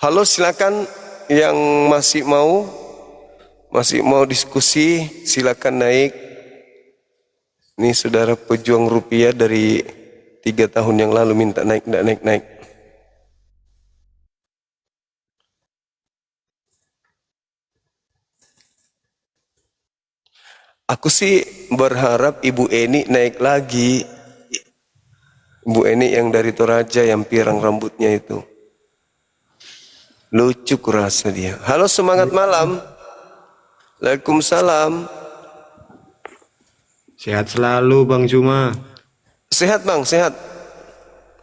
Halo, silakan yang masih mau diskusi, silakan naik. Ini saudara pejuang rupiah dari 3 tahun yang lalu minta naik, enggak naik. Aku sih berharap Ibu Eni naik lagi. Ibu Eni yang dari Toraja yang pirang rambutnya itu. Lucu kurasa dia. Halo, semangat malam. Waalaikumsalam. Sehat selalu Bang Zuma. Sehat Bang, sehat.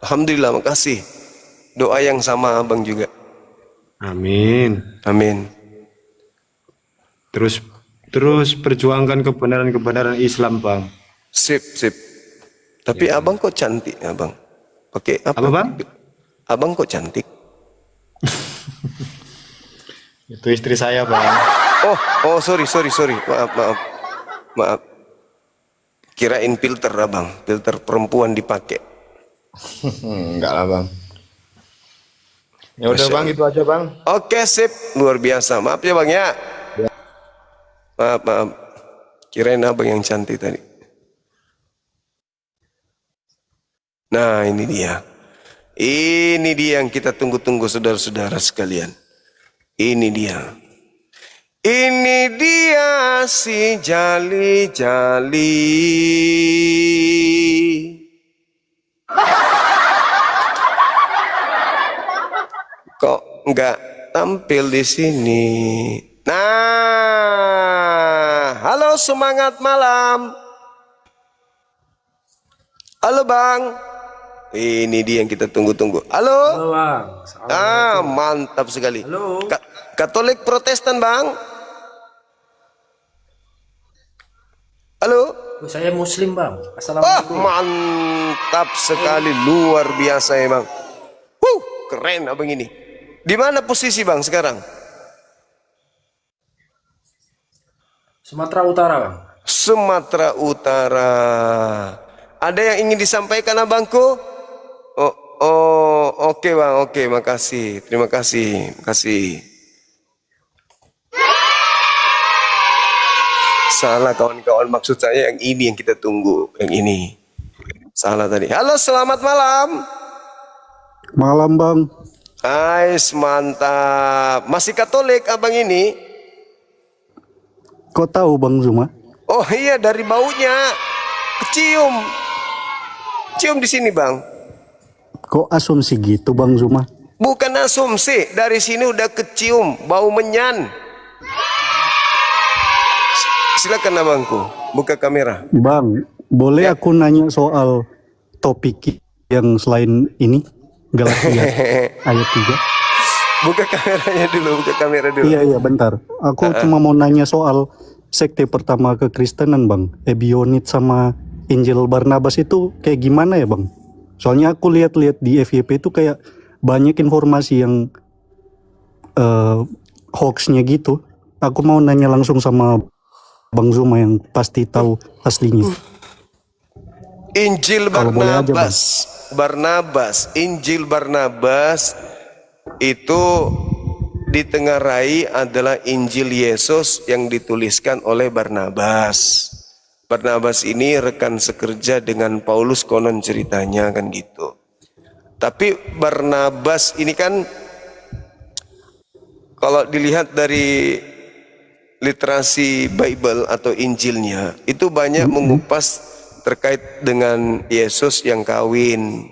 Alhamdulillah, makasih. Doa yang sama Abang juga. Amin. Amin. Terus perjuangkan kebenaran Sip. Islam, Bang. Tapi Abang kok cantik, Abang? Pakai apa? Apa, Bang? Abang kok cantik? Itu istri saya, Bang. Oh, sorry. Maaf. Kirain filter Abang, filter perempuan dipakai. Enggak lah, Bang. Ya udah, Bang, itu aja, Bang. Oke, sip. Luar biasa. Maaf ya, Bang ya. Maaf. Kirain Abang yang cantik tadi. Nah, ini dia. Ini dia yang kita tunggu-tunggu saudara-saudara sekalian. Ini dia. Ini dia si jali-jali. Kok nggak tampil di sini? Nah, halo semangat malam. Halo Bang. Ini dia yang kita tunggu-tunggu. Halo. Halo Bang. Mantap sekali. Halo. Katolik Protestan Bang. Halo. Saya Muslim Bang. Mantap sekali, luar biasa emang. Keren Abang ini. Di mana posisi Bang sekarang? Sumatera Utara Bang. Sumatera Utara. Ada yang ingin disampaikan Abangku? Oke Bang, oke, makasih. Terima kasih. Salah kawan-kawan, maksud saya yang ini yang kita tunggu, yang ini. Salah tadi. Halo, selamat malam. Malam, Bang. Ais, mantap. Masih Katolik Abang ini? Kok tahu, Bang Zuma? Oh iya, dari baunya. Kecium di sini Bang. Kok asumsi gitu, Bang Zuma? Bukan asumsi, dari sini udah kecium bau menyan. Silakan Abangku, buka kamera. Bang, boleh aku nanya soal topik yang selain ini? Galatia ayat 3. Buka kamera dulu. Iya, bentar. Aku cuma mau nanya soal sekte pertama kekristenan, Bang. Ebionit sama Injil Barnabas itu kayak gimana ya, Bang? Soalnya aku lihat-lihat di FYP itu kayak banyak informasi yang hoaxnya gitu. Aku mau nanya langsung sama Bang Zuma yang pasti tahu aslinya. Injil Injil Barnabas itu ditengarai adalah Injil Yesus yang dituliskan oleh Barnabas. Barnabas ini rekan sekerja dengan Paulus konon ceritanya kan gitu. Tapi Barnabas ini kan kalau dilihat dari literasi Bible atau Injilnya itu banyak mengupas terkait dengan Yesus yang kawin.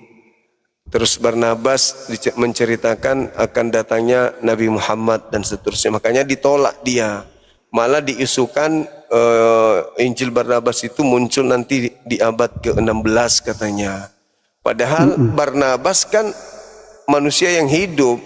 Terus Barnabas menceritakan akan datangnya Nabi Muhammad dan seterusnya. Makanya ditolak dia. Malah diisukan Injil Barnabas itu muncul nanti di abad ke-16 katanya. Padahal Barnabas kan manusia yang hidup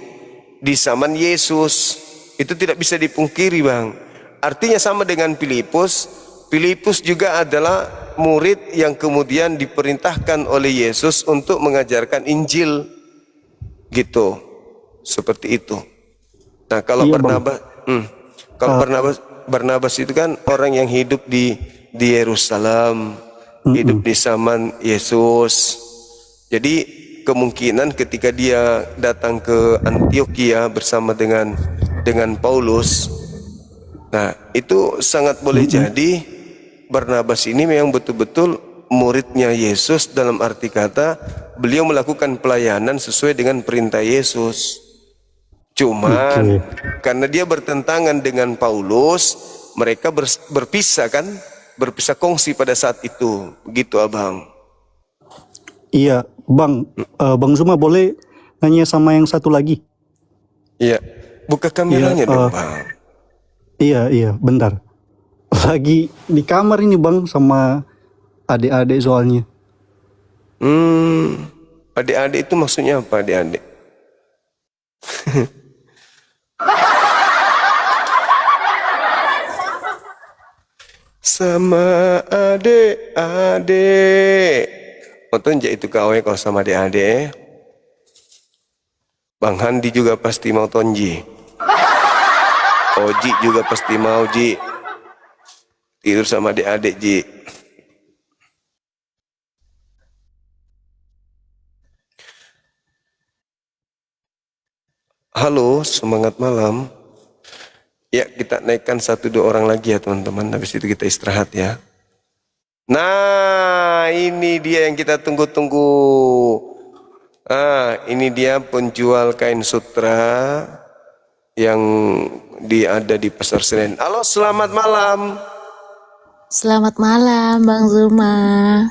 di zaman Yesus. Itu tidak bisa dipungkiri Bang. Artinya sama dengan Filipus. Filipus juga adalah murid yang kemudian diperintahkan oleh Yesus untuk mengajarkan Injil. Gitu. Seperti itu. Nah kalau Barnabas itu kan orang yang hidup di Yerusalem, hidup di zaman Yesus. Jadi kemungkinan ketika dia datang ke Antioquia bersama dengan dengan Paulus. Nah, itu sangat boleh jadi Barnabas ini memang betul-betul muridnya Yesus, dalam arti kata beliau melakukan pelayanan sesuai dengan perintah Yesus. Cuman karena dia bertentangan dengan Paulus, mereka berpisah kan, berpisah kongsi pada saat itu. Begitu abang. Iya, Bang. Bang Zuma boleh nanya sama yang satu lagi? Iya, buka kameranya dong bang. Iya, bentar. Lagi di kamar ini Bang sama adik-adik soalnya. Adik-adik itu maksudnya apa adik-adik? Sama adik-adik. Oh tonjak itu kau ya, kau sama adik-adik. Bang Handi juga pasti mau tonji. Oji juga pasti mau Ji. Tidur sama adik-adik Ji. Halo, semangat malam. Ya, kita naikkan 1-2 orang lagi ya teman-teman. Habis itu kita istirahat ya. Nah, ini dia yang kita tunggu-tunggu. Ini dia penjual kain sutra yang ada di Pasar Senen. Halo, selamat malam. Selamat malam Bang Zuma.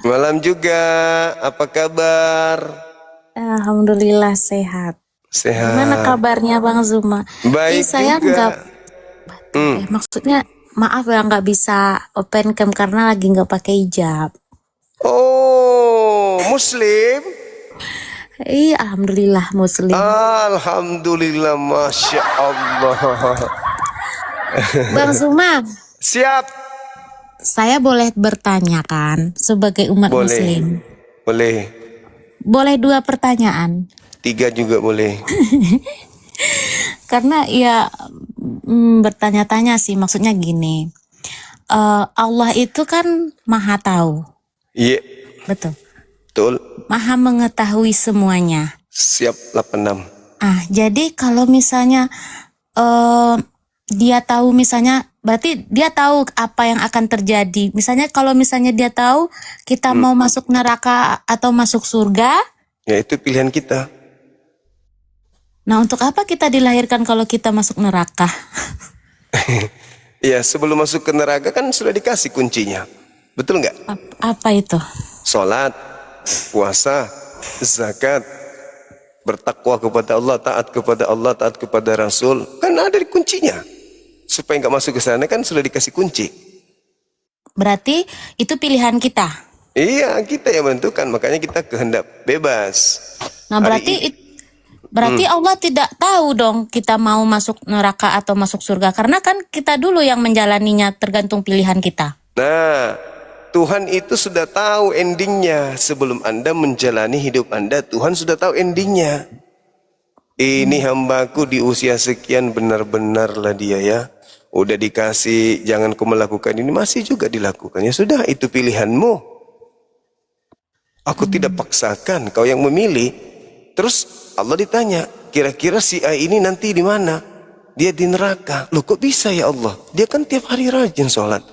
Malam juga. Apa kabar? Alhamdulillah sehat. Sehat. Gimana kabarnya Bang Zuma? Baik Saya juga. maksudnya maaf ya nggak bisa open cam karena lagi nggak pakai hijab. Oh, Muslim? Iya, alhamdulillah Muslim. Alhamdulillah, masya Allah. Bang Zuma. Siap. Saya boleh bertanya kan sebagai umat Muslim? Boleh. Boleh 2 pertanyaan? 3 juga boleh. Karena ya bertanya-tanya sih, maksudnya gini. Allah itu kan maha tahu. Iya. Betul. Betul. Maha mengetahui semuanya. Siap 86. Jadi kalau misalnya dia tahu, misalnya berarti dia tahu apa yang akan terjadi. Misalnya kalau misalnya dia tahu kita mau masuk neraka atau masuk surga. Ya itu pilihan kita. Nah, untuk apa kita dilahirkan kalau kita masuk neraka? Ya, sebelum masuk ke neraka kan sudah dikasih kuncinya. Betul nggak? Apa itu? Salat, puasa, zakat, bertakwa kepada Allah, taat kepada Allah, taat kepada Rasul. Kan ada di kuncinya. Supaya nggak masuk ke sana kan sudah dikasih kunci. Berarti itu pilihan kita. Iya, kita yang menentukan. Makanya kita kehendak bebas. Nah, berarti Allah tidak tahu dong kita mau masuk neraka atau masuk surga. Karena kan kita dulu yang menjalaninya, tergantung pilihan kita. Nah, Tuhan itu sudah tahu endingnya. Sebelum Anda menjalani hidup Anda, Tuhan sudah tahu endingnya. Ini hambaku di usia sekian, benar-benarlah dia ya. Udah dikasih, jangan kau melakukan ini, masih juga dilakukan. Ya sudah, itu pilihanmu. Aku tidak paksakan, kau yang memilih. Terus Allah ditanya, kira-kira si A ini nanti di mana? Dia di neraka. Loh kok bisa ya Allah? Dia kan tiap hari rajin sholat.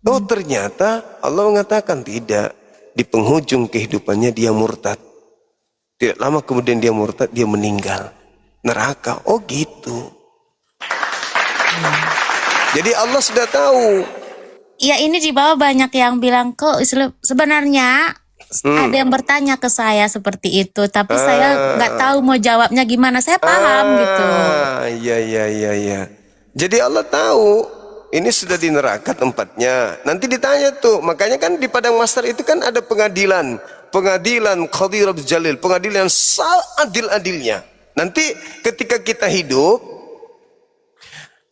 Oh ternyata Allah mengatakan tidak. Di penghujung kehidupannya dia murtad. Tidak lama kemudian dia murtad, dia meninggal. Neraka. Oh gitu. Jadi Allah sudah tahu. Ya, ini di bawah banyak yang bilang kok sebenarnya ada yang bertanya ke saya seperti itu, tapi saya nggak tahu mau jawabnya gimana. Saya paham gitu. Iya. Jadi Allah tahu ini sudah di neraka tempatnya. Nanti ditanya tuh. Makanya kan di padang mahsyar itu kan ada pengadilan. Pengadilan Qadir Jalil, pengadilan seadil-adilnya. Nanti ketika kita hidup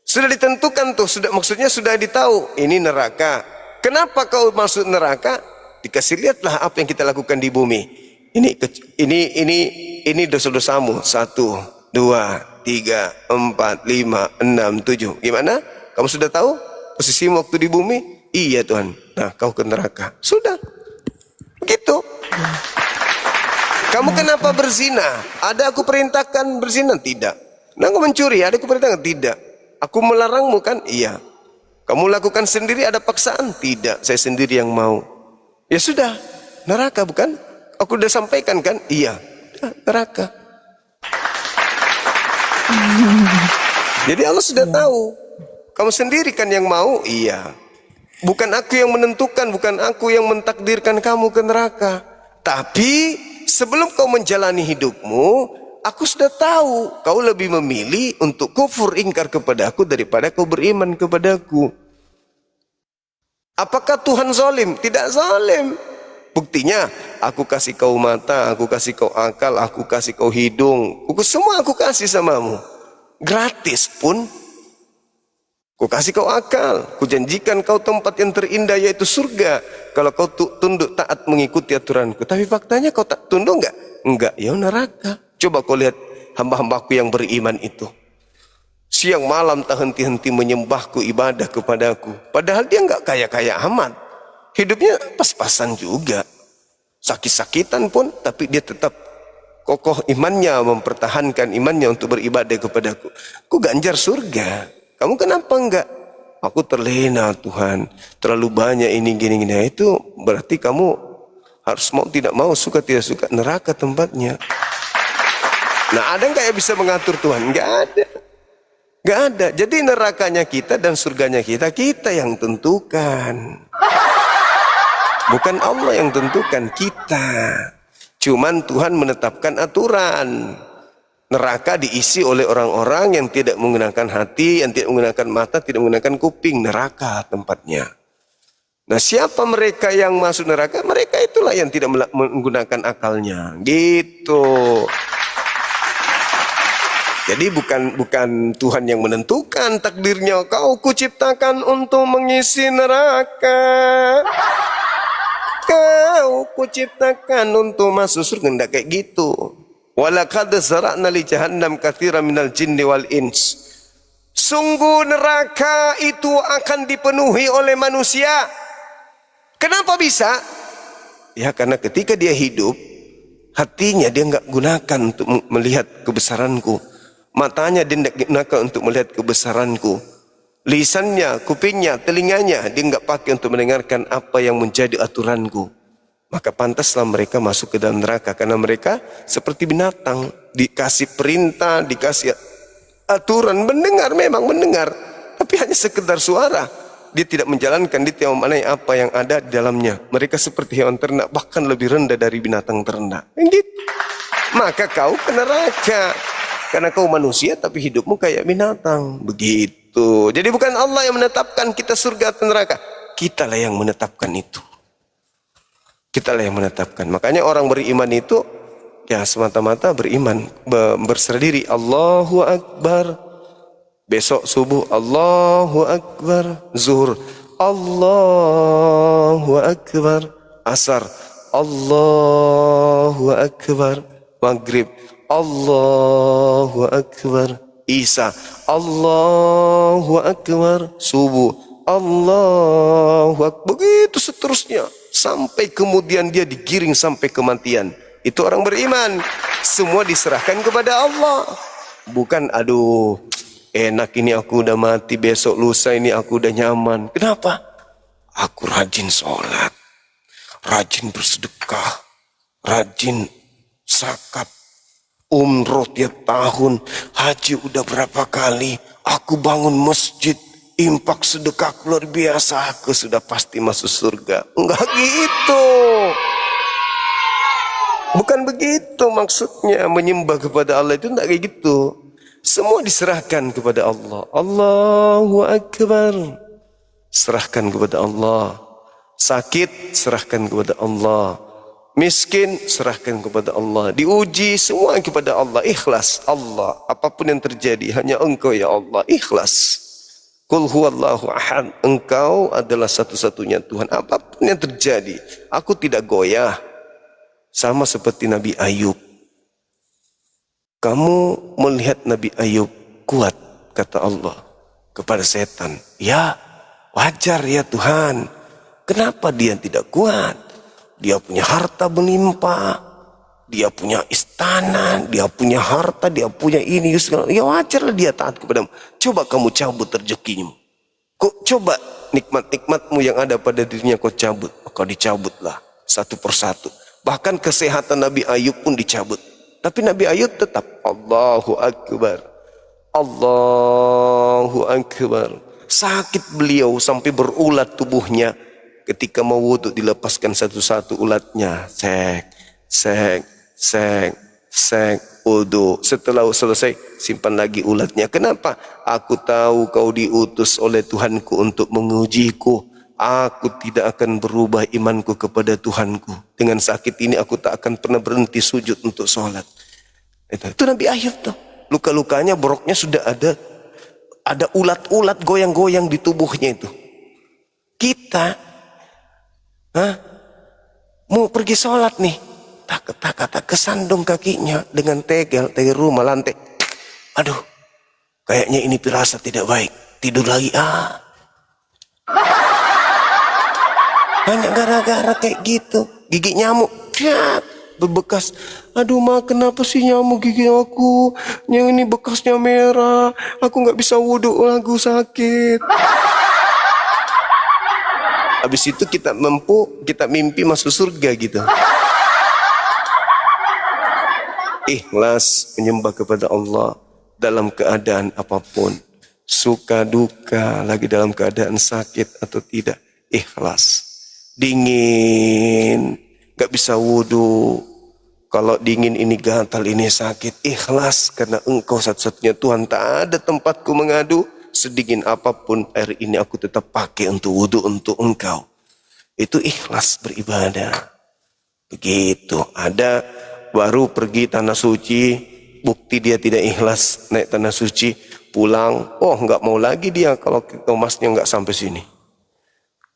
sudah ditentukan tuh, maksudnya sudah ditahu ini neraka. Kenapa kau masuk neraka? Dikasih lihatlah apa yang kita lakukan di bumi. Ini dosa-dosamu. 1, 2, 3, 4, 5, 6, 7. Gimana? Kamu sudah tahu posisimu waktu di bumi? Iya Tuhan. Nah, kau ke neraka. Sudah. Begitu. Kamu kenapa berzina? Ada aku perintahkan berzina? Tidak. Nah, kau mencuri, ada perintah? Tidak. Aku melarangmu kan? Iya. Kamu lakukan sendiri, ada paksaan? Tidak, saya sendiri yang mau. Ya sudah, neraka bukan? Aku udah sampaikan kan? Iya, neraka. Jadi Allah sudah tahu. Kamu sendiri kan yang mau? Iya. Bukan aku yang menentukan, bukan aku yang mentakdirkan kamu ke neraka. Tapi sebelum kau menjalani hidupmu, aku sudah tahu kau lebih memilih untuk kufur ingkar kepada aku daripada kau beriman kepadaku. Apakah Tuhan zalim? Tidak zalim. Buktinya, aku kasih kau mata, aku kasih kau akal, aku kasih kau hidung. Semua aku kasih samamu. Gratis pun. Ku kasih kau akal, ku janjikan kau tempat yang terindah yaitu surga. Kalau kau tunduk taat mengikuti aturanku. Tapi faktanya kau tak tunduk enggak? Enggak, ya neraka. Coba kau lihat hamba-hambaku yang beriman itu. Siang malam tak henti-henti menyembahku, ibadah kepadaku. Padahal dia enggak kaya-kaya amat. Hidupnya pas-pasan juga. Sakit-sakitan pun, tapi dia tetap kokoh imannya, mempertahankan imannya untuk beribadah kepadaku. Ku ganjar surga. Kamu kenapa enggak? Aku terlena Tuhan, terlalu banyak ini gini-gini. Itu berarti kamu harus mau tidak mau, suka tidak suka, neraka tempatnya. Nah, ada enggak yang bisa mengatur Tuhan? Enggak ada. Enggak ada. Jadi nerakanya kita dan surganya kita yang tentukan. Bukan Allah yang tentukan, kita. Cuman Tuhan menetapkan aturan. Neraka diisi oleh orang-orang yang tidak menggunakan hati, yang tidak menggunakan mata, tidak menggunakan kuping. Neraka tempatnya. Nah, siapa mereka yang masuk neraka? Mereka itulah yang tidak menggunakan akalnya. Gitu. Jadi bukan Tuhan yang menentukan takdirnya. Kau kuciptakan untuk mengisi neraka. Kau kuciptakan untuk masuk surga. Tidak kayak gitu. Walaqad zara'na li jahannam katsiran minal jinni wal ins. Sungguh neraka itu akan dipenuhi oleh manusia. Kenapa bisa? Ya karena ketika dia hidup, hatinya dia enggak gunakan untuk melihat kebesaranku. Matanya dia enggak gunakan untuk melihat kebesaranku. Lisannya, kupingnya, telinganya dia enggak pakai untuk mendengarkan apa yang menjadi aturanku. Maka pantaslah mereka masuk ke dalam neraka. Karena mereka seperti binatang. Dikasih perintah, dikasih aturan. Mendengar, memang mendengar. Tapi hanya sekedar suara. Dia tidak menjalankan, dia tidak memaknai apa yang ada di dalamnya. Mereka seperti hewan ternak, bahkan lebih rendah dari binatang ternak. Gitu. Maka kau ke neraka. Karena kau manusia tapi hidupmu kayak binatang. Begitu. Jadi bukan Allah yang menetapkan kita surga atau neraka. Kitalah yang menetapkan itu. Kitalah yang menetapkan. Makanya orang beriman itu ya semata-mata beriman, berserah diri. Allahu Akbar. Besok subuh Allahu Akbar. Zuhur Allahu Akbar. Asar Allahu Akbar. Maghrib Allahu Akbar. Isya Allahu Akbar. Subuh Allahu Akbar. Begitu seterusnya. Sampai kemudian dia digiring sampai kematian. Itu orang beriman. Semua diserahkan kepada Allah. Bukan aduh enak ini aku udah mati, besok lusa ini aku udah nyaman. Kenapa? Aku rajin sholat, rajin bersedekah, rajin zakat, umroh tiap tahun, haji udah berapa kali, aku bangun masjid, impak sedekah luar biasa, aku sudah pasti masuk surga. Enggak gitu. Bukan begitu maksudnya menyembah kepada Allah itu, enggak kayak gitu. Semua diserahkan kepada Allah. Allahu Akbar. Serahkan kepada Allah. Sakit, serahkan kepada Allah. Miskin, serahkan kepada Allah. Diuji, semua kepada Allah. Ikhlas Allah. Apapun yang terjadi, hanya Engkau ya Allah. Ikhlas. Qul huwallahu ahad. Engkau adalah satu-satunya Tuhan. Apapun yang terjadi, aku tidak goyah. Sama seperti Nabi Ayub. Kamu melihat Nabi Ayub kuat, kata Allah kepada setan. Ya, wajar ya Tuhan. Kenapa dia tidak kuat? Dia punya harta berlimpah. dia punya istana, dia punya harta, dia punya ini, ya wajarlah dia taat kepadamu. Coba kamu cabut rezekimu. Kok coba nikmat-nikmatmu yang ada pada dirinya kau cabut, maka dicabutlah satu persatu. Bahkan kesehatan Nabi Ayub pun dicabut. Tapi Nabi Ayub tetap Allahu Akbar, Allahu Akbar. Sakit beliau sampai berulat tubuhnya. Ketika mau wudhu dilepaskan satu-satu ulatnya. Sek, wudhu. Setelah selesai simpan lagi ulatnya. Kenapa? Aku tahu kau diutus oleh Tuhanku untuk mengujiku. Aku tidak akan berubah imanku kepada Tuhanku. Dengan sakit ini aku tak akan pernah berhenti sujud untuk sholat. Itu Nabi Ayub tuh. Luka-lukanya, boroknya sudah ada ulat-ulat goyang-goyang di tubuhnya itu. Kita mau pergi sholat nih, tak kesandung kakinya dengan tegel rumah lantai. Aduh, kayaknya ini firasat tidak baik. Tidur lagi. Hanya gara-gara kayak gitu. Gigi nyamuk berbekas. Aduh ma, kenapa sih nyamuk gigi aku? Yang ini bekasnya merah. Aku nggak bisa wudhu lagi, sakit. Habis itu kita mimpi masuk surga gitu. Ikhlas menyembah kepada Allah dalam keadaan apapun. Suka duka, lagi dalam keadaan sakit atau tidak. Ikhlas. Dingin, gak bisa wudhu. Kalau dingin ini gatal, ini sakit. Ikhlas karena engkau satu-satunya Tuhan. Tak ada tempatku mengadu. Sedingin apapun air ini aku tetap pakai untuk wudhu untuk engkau. Itu ikhlas beribadah. Begitu. Ada baru pergi tanah suci, bukti dia tidak ikhlas naik tanah suci, pulang, nggak mau lagi dia kalau emasnya nggak sampai sini.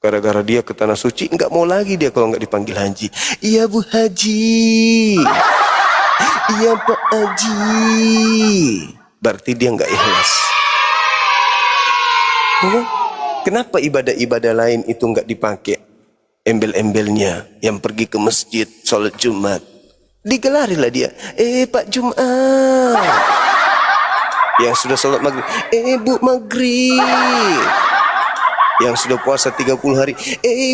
Gara-gara dia ke tanah suci, nggak mau lagi dia kalau nggak dipanggil haji. Iya Bu Haji, iya Pak Haji. Berarti dia nggak ikhlas. Kenapa ibadah-ibadah lain itu nggak dipakai embel-embelnya? Yang pergi ke masjid sholat Jumat, digelarilah dia, Pak Jumat. Yang sudah sholat maghrib, Bu maghrib. Yang sudah puasa 30 hari,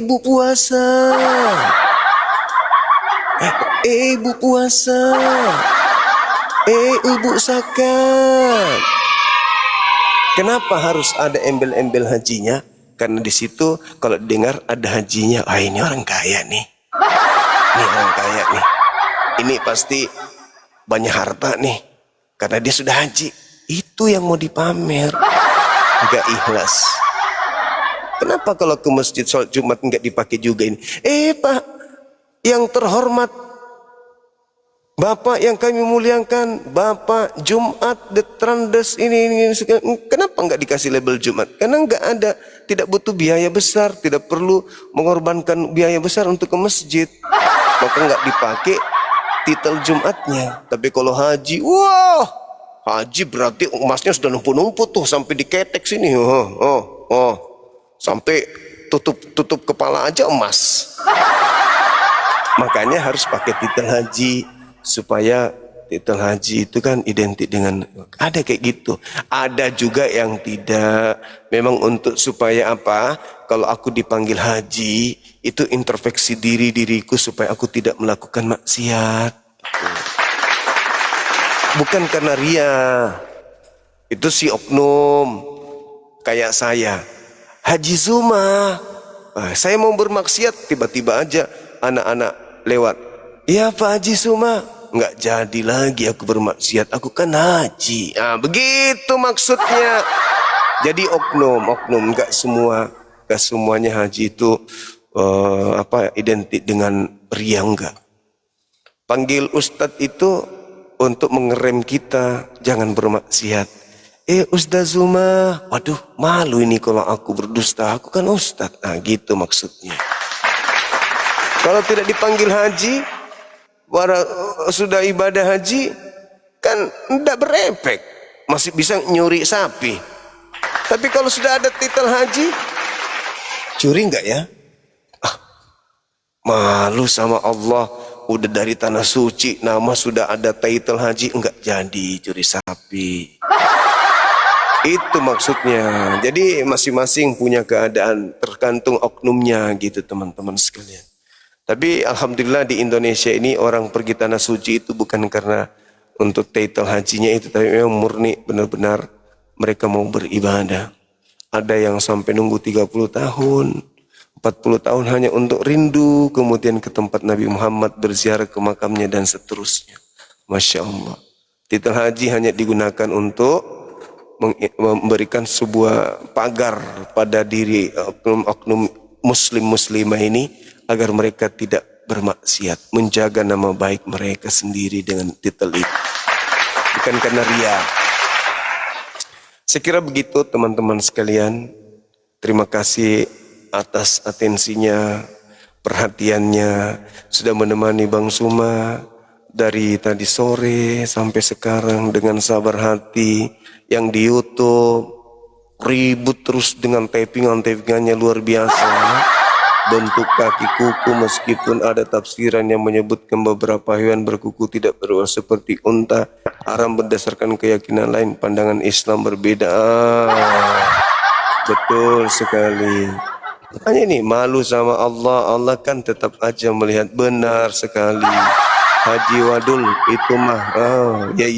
Bu puasa. Bu puasa. Ibu zakat. Kenapa harus ada embel-embel hajinya? Karena di situ kalau dengar ada hajinya, ini orang kaya nih. Ini orang kaya nih. Ini pasti banyak harta nih. Karena dia sudah haji. Itu yang mau dipamer. Enggak ikhlas. Kenapa kalau ke masjid sholat Jumat enggak dipakai juga ini? Pak, yang terhormat, Bapak yang kami muliakan, Bapak Jumat Detrandes ini. Kenapa enggak dikasih label Jumat? Karena enggak ada, tidak butuh biaya besar, tidak perlu mengorbankan biaya besar untuk ke masjid. Maka enggak dipakai titel Jumatnya. Tapi kalau haji, haji berarti emasnya sudah numpuk-numpuk tuh sampai diketek sini. Sampai tutup kepala aja emas. Makanya harus pakai titel haji. Supaya titel haji itu kan identik dengan, ada kayak gitu. Ada juga yang tidak. Memang untuk supaya apa? Kalau aku dipanggil haji, itu introspeksi diriku supaya aku tidak melakukan maksiat. Bukan karena ria. Itu si oknum kayak saya. Haji Zuma, saya mau bermaksiat, tiba-tiba aja anak-anak lewat. Iya Pak Haji Zuma, nggak jadi lagi aku bermaksiat, aku kan haji. Begitu maksudnya. Jadi oknum, nggak semuanya haji itu identik dengan ria, enggak. Panggil ustadz itu untuk mengerem kita, jangan bermaksiat. Ustadz Zuma, waduh malu ini kalau aku berdusta, aku kan ustadz. Gitu maksudnya. Kalau tidak dipanggil haji, sudah ibadah haji, kan tidak berefek, masih bisa nyuri sapi. Tapi kalau sudah ada titel haji, curi enggak ya? Malu sama Allah. udah dari tanah suci, nama sudah ada title haji, enggak jadi curi sapi. Itu maksudnya. Jadi masing-masing punya keadaan, tergantung oknumnya gitu teman-teman sekalian. Tapi alhamdulillah di Indonesia ini orang pergi tanah suci itu bukan karena untuk title hajinya itu, tapi memang murni benar-benar mereka mau beribadah. Ada yang sampai nunggu 30 tahun, 40 tahun hanya untuk rindu, kemudian ke tempat Nabi Muhammad, berziarah ke makamnya dan seterusnya. Masya Allah. Titel haji hanya digunakan untuk memberikan sebuah pagar pada diri oknum-oknum muslim-muslimah ini agar mereka tidak bermaksiat, menjaga nama baik mereka sendiri dengan titel itu, bukan karena ria. Saya kira begitu teman-teman sekalian. Terima kasih atas atensinya, perhatiannya, sudah menemani Bang Suma dari tadi sore sampai sekarang dengan sabar hati. Yang di YouTube ribut terus dengan tapingan-tapingannya luar biasa. Bentuk kaki kuku meskipun ada tafsiran yang menyebutkan beberapa hewan berkuku tidak beruang seperti unta, haram berdasarkan keyakinan lain, pandangan Islam berbeda. Betul sekali. Hanya ini malu sama Allah, Allah kan tetap aja melihat, benar sekali. Haji Wadul itu mah, ya.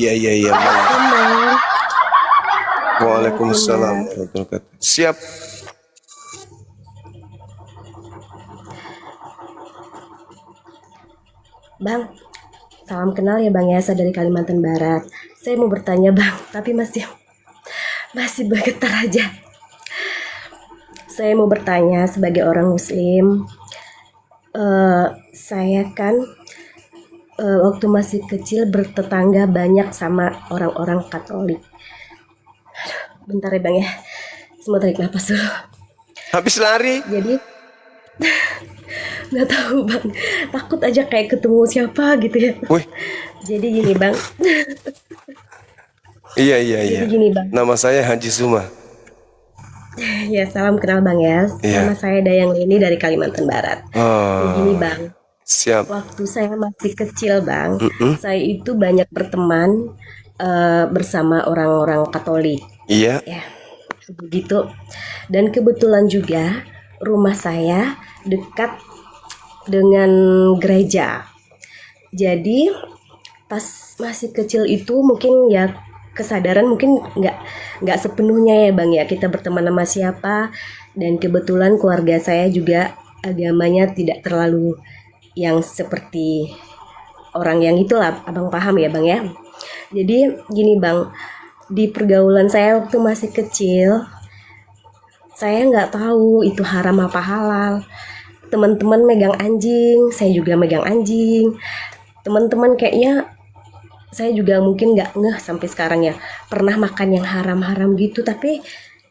Waalaikumsalam warahmatullahi wabarakatuh. Siap. Bang, salam kenal ya Bang Yasa dari Kalimantan Barat. Saya mau bertanya Bang, tapi masih bergetar aja. Saya mau bertanya sebagai orang Muslim. Saya kan waktu masih kecil bertetangga banyak sama orang-orang Katolik. Bentar ya Bang ya, semua tarik nafas dulu. Habis lari. Jadi nggak tahu Bang, takut aja kayak ketemu siapa gitu ya. Wih. Jadi gini Bang. Iya. Jadi gini Bang. Nama saya Haji Suma. Ya salam kenal Bang ya. Iya. Nama saya Dayang Lini dari Kalimantan Barat. Jadi gini Bang. Siap. Waktu saya masih kecil Bang, saya itu banyak berteman bersama orang-orang Katolik. Iya. Ya, begitu. Dan kebetulan juga rumah saya dekat dengan gereja. Jadi pas masih kecil itu mungkin ya kesadaran mungkin nggak sepenuhnya ya Bang ya, kita berteman sama siapa. Dan kebetulan keluarga saya juga agamanya tidak terlalu yang seperti orang yang itulah, Abang paham ya Bang ya. Jadi gini Bang, di pergaulan saya waktu masih kecil, saya nggak tahu itu haram apa halal. Teman-teman megang anjing, saya juga megang anjing. Teman-teman kayaknya saya juga mungkin nggak ngeh sampai sekarang ya, pernah makan yang haram-haram gitu, tapi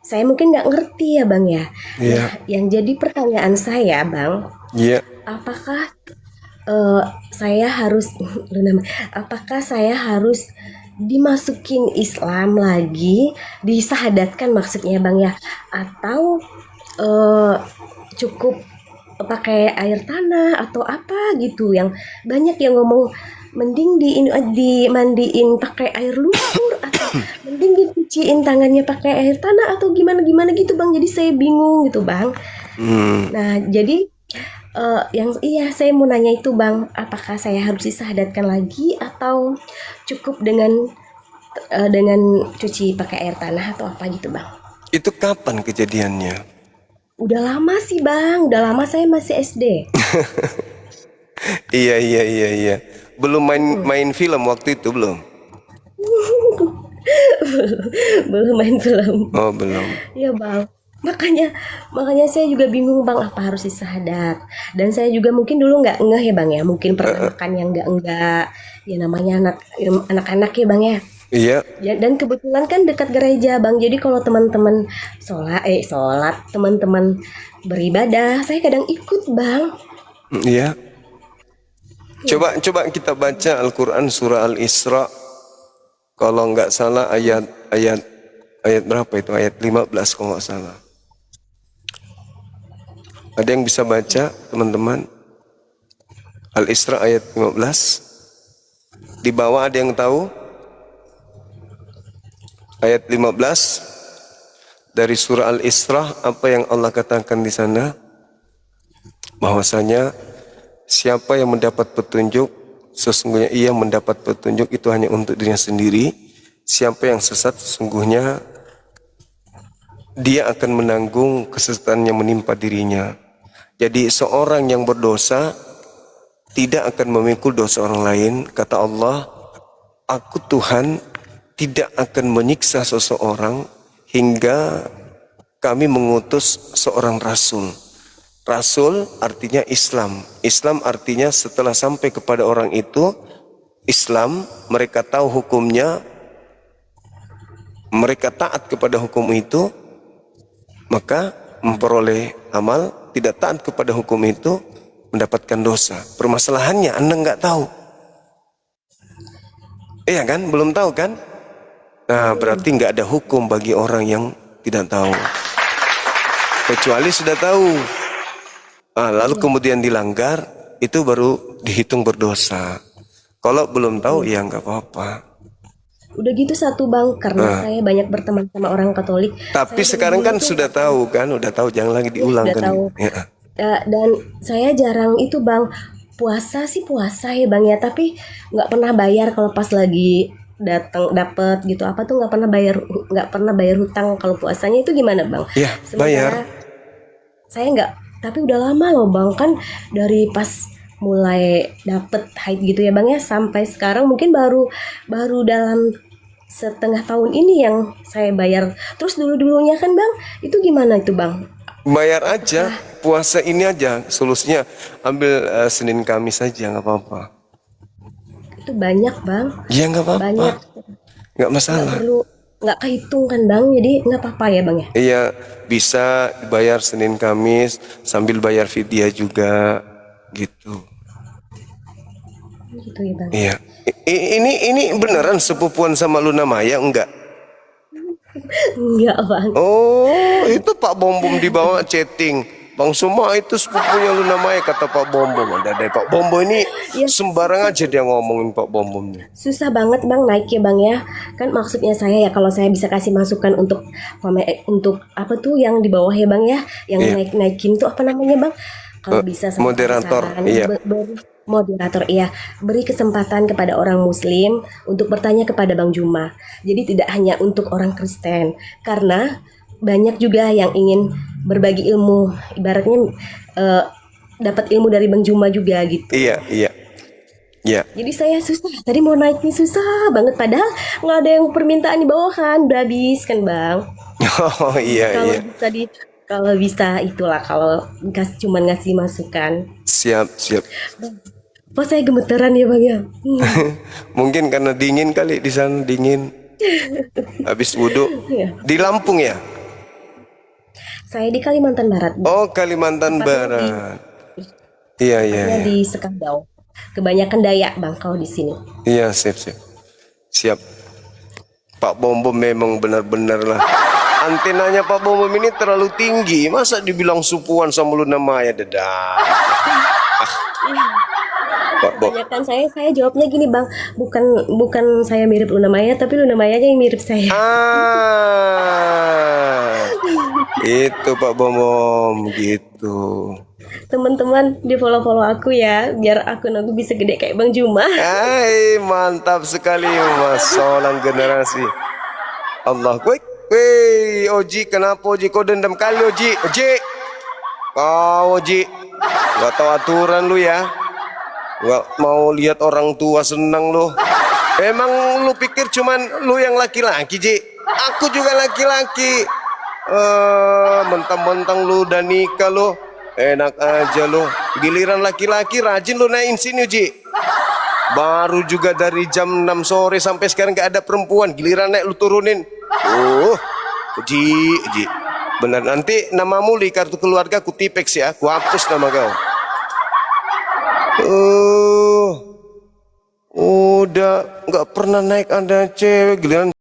saya mungkin nggak ngerti ya Bang ya. Iya. Nah, yang jadi pertanyaan saya Bang, Iya. apakah apakah saya harus dimasukin Islam lagi, disahadatkan maksudnya Bang ya, atau cukup pakai air tanah atau apa gitu? Yang banyak yang ngomong mending dimandiin pakai air lumpur atau mending dicuciin tangannya pakai air tanah atau gimana gitu Bang. Jadi saya bingung gitu Bang. Nah jadi saya mau nanya itu Bang, apakah saya harus disahadatkan lagi atau cukup dengan cuci pakai air tanah atau apa gitu Bang? Itu kapan kejadiannya? Udah lama sih Bang, udah lama, saya masih SD. Iya. Belum main film waktu itu belum? Belum main film. Oh belum. Iya Bang. Makanya saya juga bingung Bang, apa harus disahadat. Dan saya juga mungkin dulu nggak ngeh ya Bang ya, mungkin pernah makan yang enggak. Ya namanya anak-anak ya Bang ya. Iya. Ya, dan kebetulan kan dekat gereja Bang. Jadi kalau teman-teman sholat, teman-teman beribadah, saya kadang ikut Bang. Iya. Coba kita baca Al-Quran surah Al-Isra. Kalau nggak salah ayat berapa itu? Ayat 15 kalau nggak salah. Ada yang bisa baca teman-teman? Al-Isra ayat 15. Di bawah ada yang tahu? Ayat 15 dari surah Al-Isra, apa yang Allah katakan di sana? Bahwasanya siapa yang mendapat petunjuk, sesungguhnya ia mendapat petunjuk itu hanya untuk dirinya sendiri. Siapa yang sesat, sesungguhnya dia akan menanggung kesesatan yang menimpa dirinya. Jadi seorang yang berdosa tidak akan memikul dosa orang lain. Kata Allah, aku Tuhan tidak akan menyiksa seseorang hingga kami mengutus seorang rasul. Rasul artinya Islam. Islam artinya setelah sampai kepada orang itu Islam, mereka tahu hukumnya, mereka taat kepada hukum itu, maka memperoleh amal. Tidak taat kepada hukum itu mendapatkan dosa. Permasalahannya Anda nggak tahu. Iya kan? Belum tahu kan? Nah, berarti nggak ada hukum bagi orang yang tidak tahu. Kecuali sudah tahu. Lalu kemudian dilanggar, itu baru dihitung berdosa. Kalau belum tahu, ya nggak apa-apa. Udah gitu satu Bang, karena saya banyak berteman sama orang Katolik. Tapi Saya sekarang dari kan dulu tuh sudah tahu kan? Udah tahu, jangan lagi diulang udah kan? tahu. Ya. Dan saya jarang itu Bang, puasa sih puasa ya Bang ya, tapi nggak pernah bayar kalau pas lagi datang dapet gitu apa tuh nggak pernah bayar hutang. Kalau puasanya itu gimana Bang? Ya, bayar. Saya nggak, tapi udah lama loh Bang, kan dari pas mulai dapet haid gitu ya Bang ya sampai sekarang mungkin baru dalam setengah tahun ini yang saya bayar. Terus dulunya kan Bang, itu gimana itu Bang? Bayar aja, puasa ini aja solusinya, ambil Senin Kamis saja, nggak apa-apa. Itu banyak Bang. Ya nggak apa-apa, Banyak. nggak masalah. Nggak perlu, nggak kehitung kan Bang, jadi nggak apa-apa ya Bang ya. Iya, bisa bayar Senin Kamis sambil bayar fidyah juga, gitu. Gitu ya Bang. Iya. Ini beneran sepupuan sama Luna Maya enggak? Enggak Bang. Oh, itu Pak Bom Bom dibawa chatting. Bang Suma itu sepupunya Luna Maya, kata Pak Bom Bom. Ada deh Pak Bom Bom ini sembarang aja dia ngomongin Pak Bom Bom nih. Susah banget Bang naik ya Bang ya. Kan maksudnya saya ya kalau saya bisa kasih masukan untuk apa tuh yang di bawah ya Bang ya, yang Iya. naikin tuh apa namanya Bang? Kalau bisa sama moderator, saran, iya. Moderator iya, beri kesempatan kepada orang muslim untuk bertanya kepada Bang Juma. Jadi tidak hanya untuk orang Kristen, karena banyak juga yang ingin berbagi ilmu, ibaratnya dapat ilmu dari Bang Juma juga gitu. Iya. Jadi saya susah, tadi mau naiknya susah banget, padahal nggak ada yang permintaan di bawah kan, udah habis kan Bang. Oh iya. Kalau bisa itulah, kalau cuman ngasih masukan. Siap. Oh saya gemeteran ya Bang ya. Mungkin karena dingin kali di sana, dingin. Habis wudhu. Iya. Di Lampung ya? Saya di Kalimantan Barat. Oh, Kalimantan Barat. Iya. Tepatnya di Sekadau. Kebanyakan Dayak Bang kalau di sini. Iya, siap. Pak Bom Bom memang benar-benar lah. Antenanya Pak Bom Bom ini terlalu tinggi. Masa dibilang supuan sama Luna Maya, dadah. Pak Bom. Kebanyakan saya jawabnya gini Bang, bukan saya mirip Luna Maya, tapi Luna Maya aja yang mirip saya. Itu Pak Bom Bom gitu. Teman-teman di follow aku ya, biar akun aku bisa gede kayak Bang Juma. Hai, mantap sekali Mas, seorang generasi. Allah, woi, Oji, kenapa Oji kau dendam kali Oji? Oji, nggak tahu aturan lu ya? Nggak mau lihat orang tua senang lu. Emang lu pikir cuman lu yang laki-laki, Ji? Aku juga laki-laki. Mentang-mentang lu udah nikah lu, enak aja lu. Giliran laki-laki rajin lu naikin sini, Ji. Baru juga dari jam 6 sore sampai sekarang gak ada perempuan. Giliran naik lu turunin. Ji. Benar, nanti namamu di kartu keluarga ku tipex ya. Ku hapus nama kau. Udah nggak pernah naik ada cewek, giliran